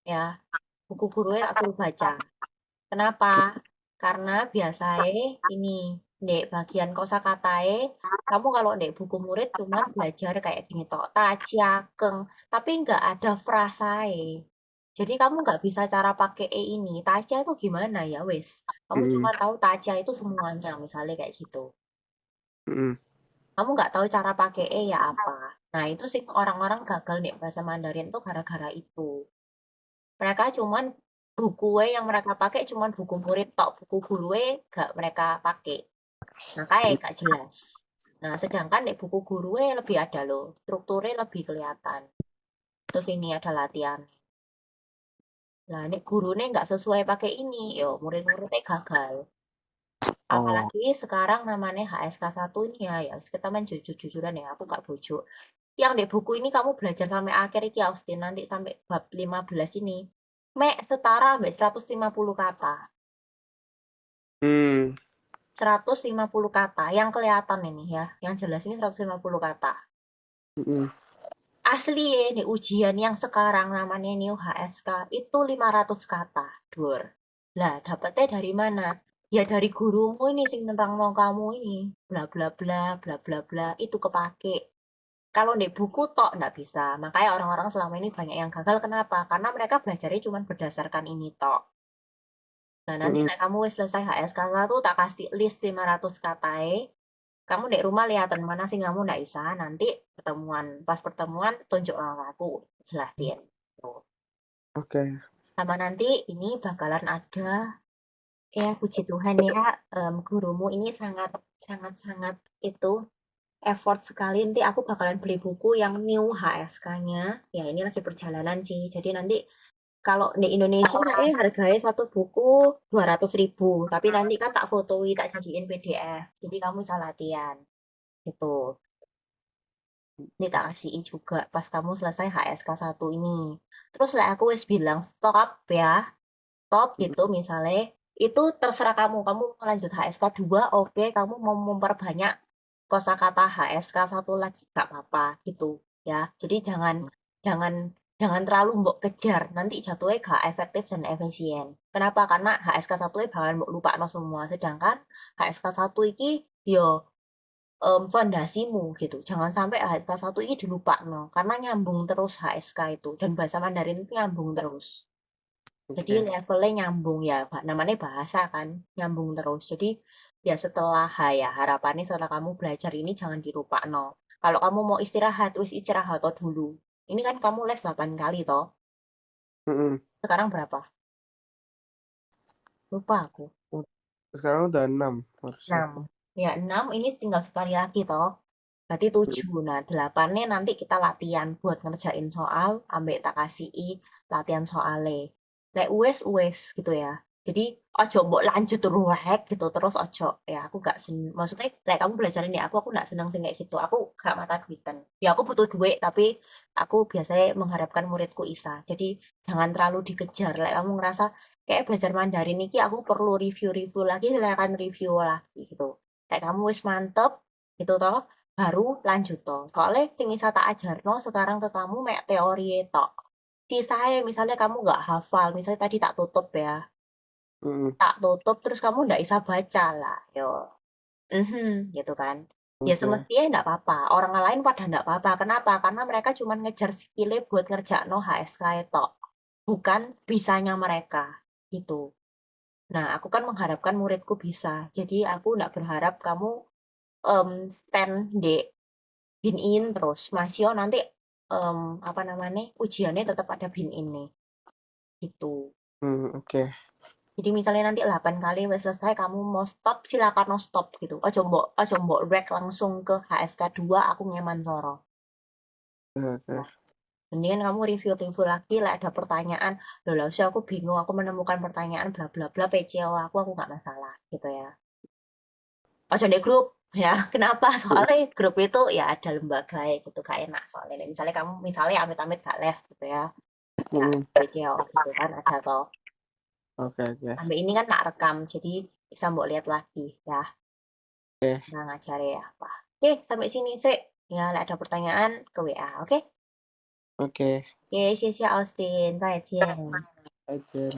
ya. Buku guru tak suruh baca. Kenapa? Karena biasanya ini di bagian kosakatae, kamu kalau di buku murid cuma belajar kayak gini toh, tacia, keng, tapi nggak ada frasae. Jadi kamu nggak bisa cara pakai ini. Tacia itu gimana ya, wes? Kamu Mm-mm. cuma tahu tacia itu semuanya, misalnya kayak gitu. Mm-mm. Kamu nggak tahu cara pakai ya apa. Nah, itu sih orang-orang gagal nih bahasa Mandarin tuh gara-gara itu. Mereka cuman buku yang mereka pakai cuman buku murid tok, buku guru gak mereka pakai. Makanya gak jelas. Nah, sedangkan di buku guru lebih ada loh, strukturnya lebih kelihatan. Terus ini ada latihan. Nah, ini gurunya nggak sesuai pakai ini, yo murid-muridnya gagal. Oh. Apalagi sekarang namanya HSK 1 ini ya kita main jujur-jujuran ya, aku gak bojo. Yang di buku ini kamu belajar sampai akhir iki Austin, nanti sampai bab 15 ini. Mek setara sampai 150 kata. Hmm. 150 kata yang kelihatan ini ya, yang jelas ini 150 kata. Mm-mm. Asli ya, nih ujian yang sekarang namanya New HSK itu 500 kata, Dur. Lah, dapetnya dari mana? Ya dari gurumu ini sing nerangno kamu ini. Bla bla bla bla bla bla itu kepake. Kalau di buku tok nggak bisa. Makanya orang-orang selama ini banyak yang gagal. Kenapa? Karena mereka belajarnya cuma berdasarkan ini tok. Nah, nanti Mm-mm. nek kamu wis selesai HSK 1 tak kasih list 500 katai. Kamu di rumah lihatan mana sih kamu nggak bisa. Nanti pertemuan, pas pertemuan tunjuk aku jelasin. Tuh. Oke. Sama nanti ini bakalan ada, ya puji Tuhan ya, gurumu ini sangat sangat sangat itu effort sekali. Nanti aku bakalan beli buku yang new HSK-nya. Ya ini lagi perjalanan sih. Jadi nanti kalau di Indonesia harganya satu buku 200.000. Tapi nanti kan tak fotoi, tak jadiin PDF. Jadi kamu bisa latihan. Gitu. Ini tak kasih juga pas kamu selesai HSK 1 ini. Terus lah aku wis bilang stop ya. Stop gitu misalnya. Itu terserah kamu. Kamu mau lanjut HSK 2, oke. Kamu mau memperbanyak kosakata HSK 1 lagi, gak apa-apa gitu ya. Jadi jangan jangan jangan terlalu mbok kejar. Nanti jatuhnya gak efektif dan efisien. Kenapa? Karena HSK 1 bakalan mbok lupa no semua. Sedangkan HSK 1 iki yo fondasimu gitu. Jangan sampai HSK 1 ini dilupa no, karena nyambung terus HSK itu dan bahasa Mandarin itu nyambung terus. Jadi Oke. levelnya nyambung ya, namanya bahasa kan, nyambung terus. Jadi ya setelah ya harapannya setelah kamu belajar ini jangan dilupa no. Kalau kamu mau istirahat, wis istirahat toh dulu. Ini kan kamu les 8 kali toh. Mm-mm. Sekarang berapa? Lupa aku. Sekarang udah 6 harusnya. 6. Ya 6 ini tinggal sekali lagi toh. Berarti 7. Nah, 8-nya nanti kita latihan buat ngerjain soal, ambek tak kasih latihan soalnya. Lek ues gitu ya. Jadi ojo mbok lanjut ruwek gitu terus ojo ya aku gak maksudnya lek kamu belajar ini aku gak seneng sih kayak gitu. Aku gak mata duitan. Ya aku butuh duit tapi aku biasanya mengharapkan muridku isa. Jadi jangan terlalu dikejar. Lek kamu ngerasa kayak belajar Mandarin ini aku perlu review-review lagi, silakan review lagi gitu. Kayak kamu wis mantep gitu toh baru lanjut toh. Soalnya sing bisa tak ajarno sekarang ke kamu mek teori tok. Sisanya misalnya kamu nggak hafal, misalnya tadi tak tutup ya, Mm-mm. tak tutup terus kamu nggak bisa baca lah, yo, gitu kan. Ya Oke. semestinya nggak apa-apa. Orang lain pada nggak apa-apa. Kenapa? Karena mereka cuma ngejar skillnya buat ngerjakno HSK tok, bukan bisanya mereka. Gitu. Nah, aku kan mengharapkan muridku bisa. Jadi aku nggak berharap kamu stand di bin in terus Masio nanti apa namanya ujiannya tetap ada bin ini gitu. Oke. Jadi misalnya nanti 8 kali wes selesai kamu mau stop silakan no stop gitu. Ojo mbok rek langsung ke HSK 2 aku nyaman soro. Oke. Nah, mendingan kamu review-review lagi lah ada pertanyaan. Loh lah sih aku bingung aku menemukan pertanyaan bla bla bla PCO aku nggak masalah gitu ya. Ojo di grup ya. Kenapa? Soalnya grup itu ya ada lembaga ya gitu gak enak soalnya. Misalnya kamu misalnya amit-amit gak les gitu ya. Ya, Mm-mm. video gitu kan ada toh. Oke. Oke. Sampai ini kan tak rekam, jadi bisa mbok lihat lagi ya. Oke. Nah, ngajari apa. Oke, sampai sini sih. Ya, ada pertanyaan ke WA, oke? OK，也谢谢 Austin，再见。再见。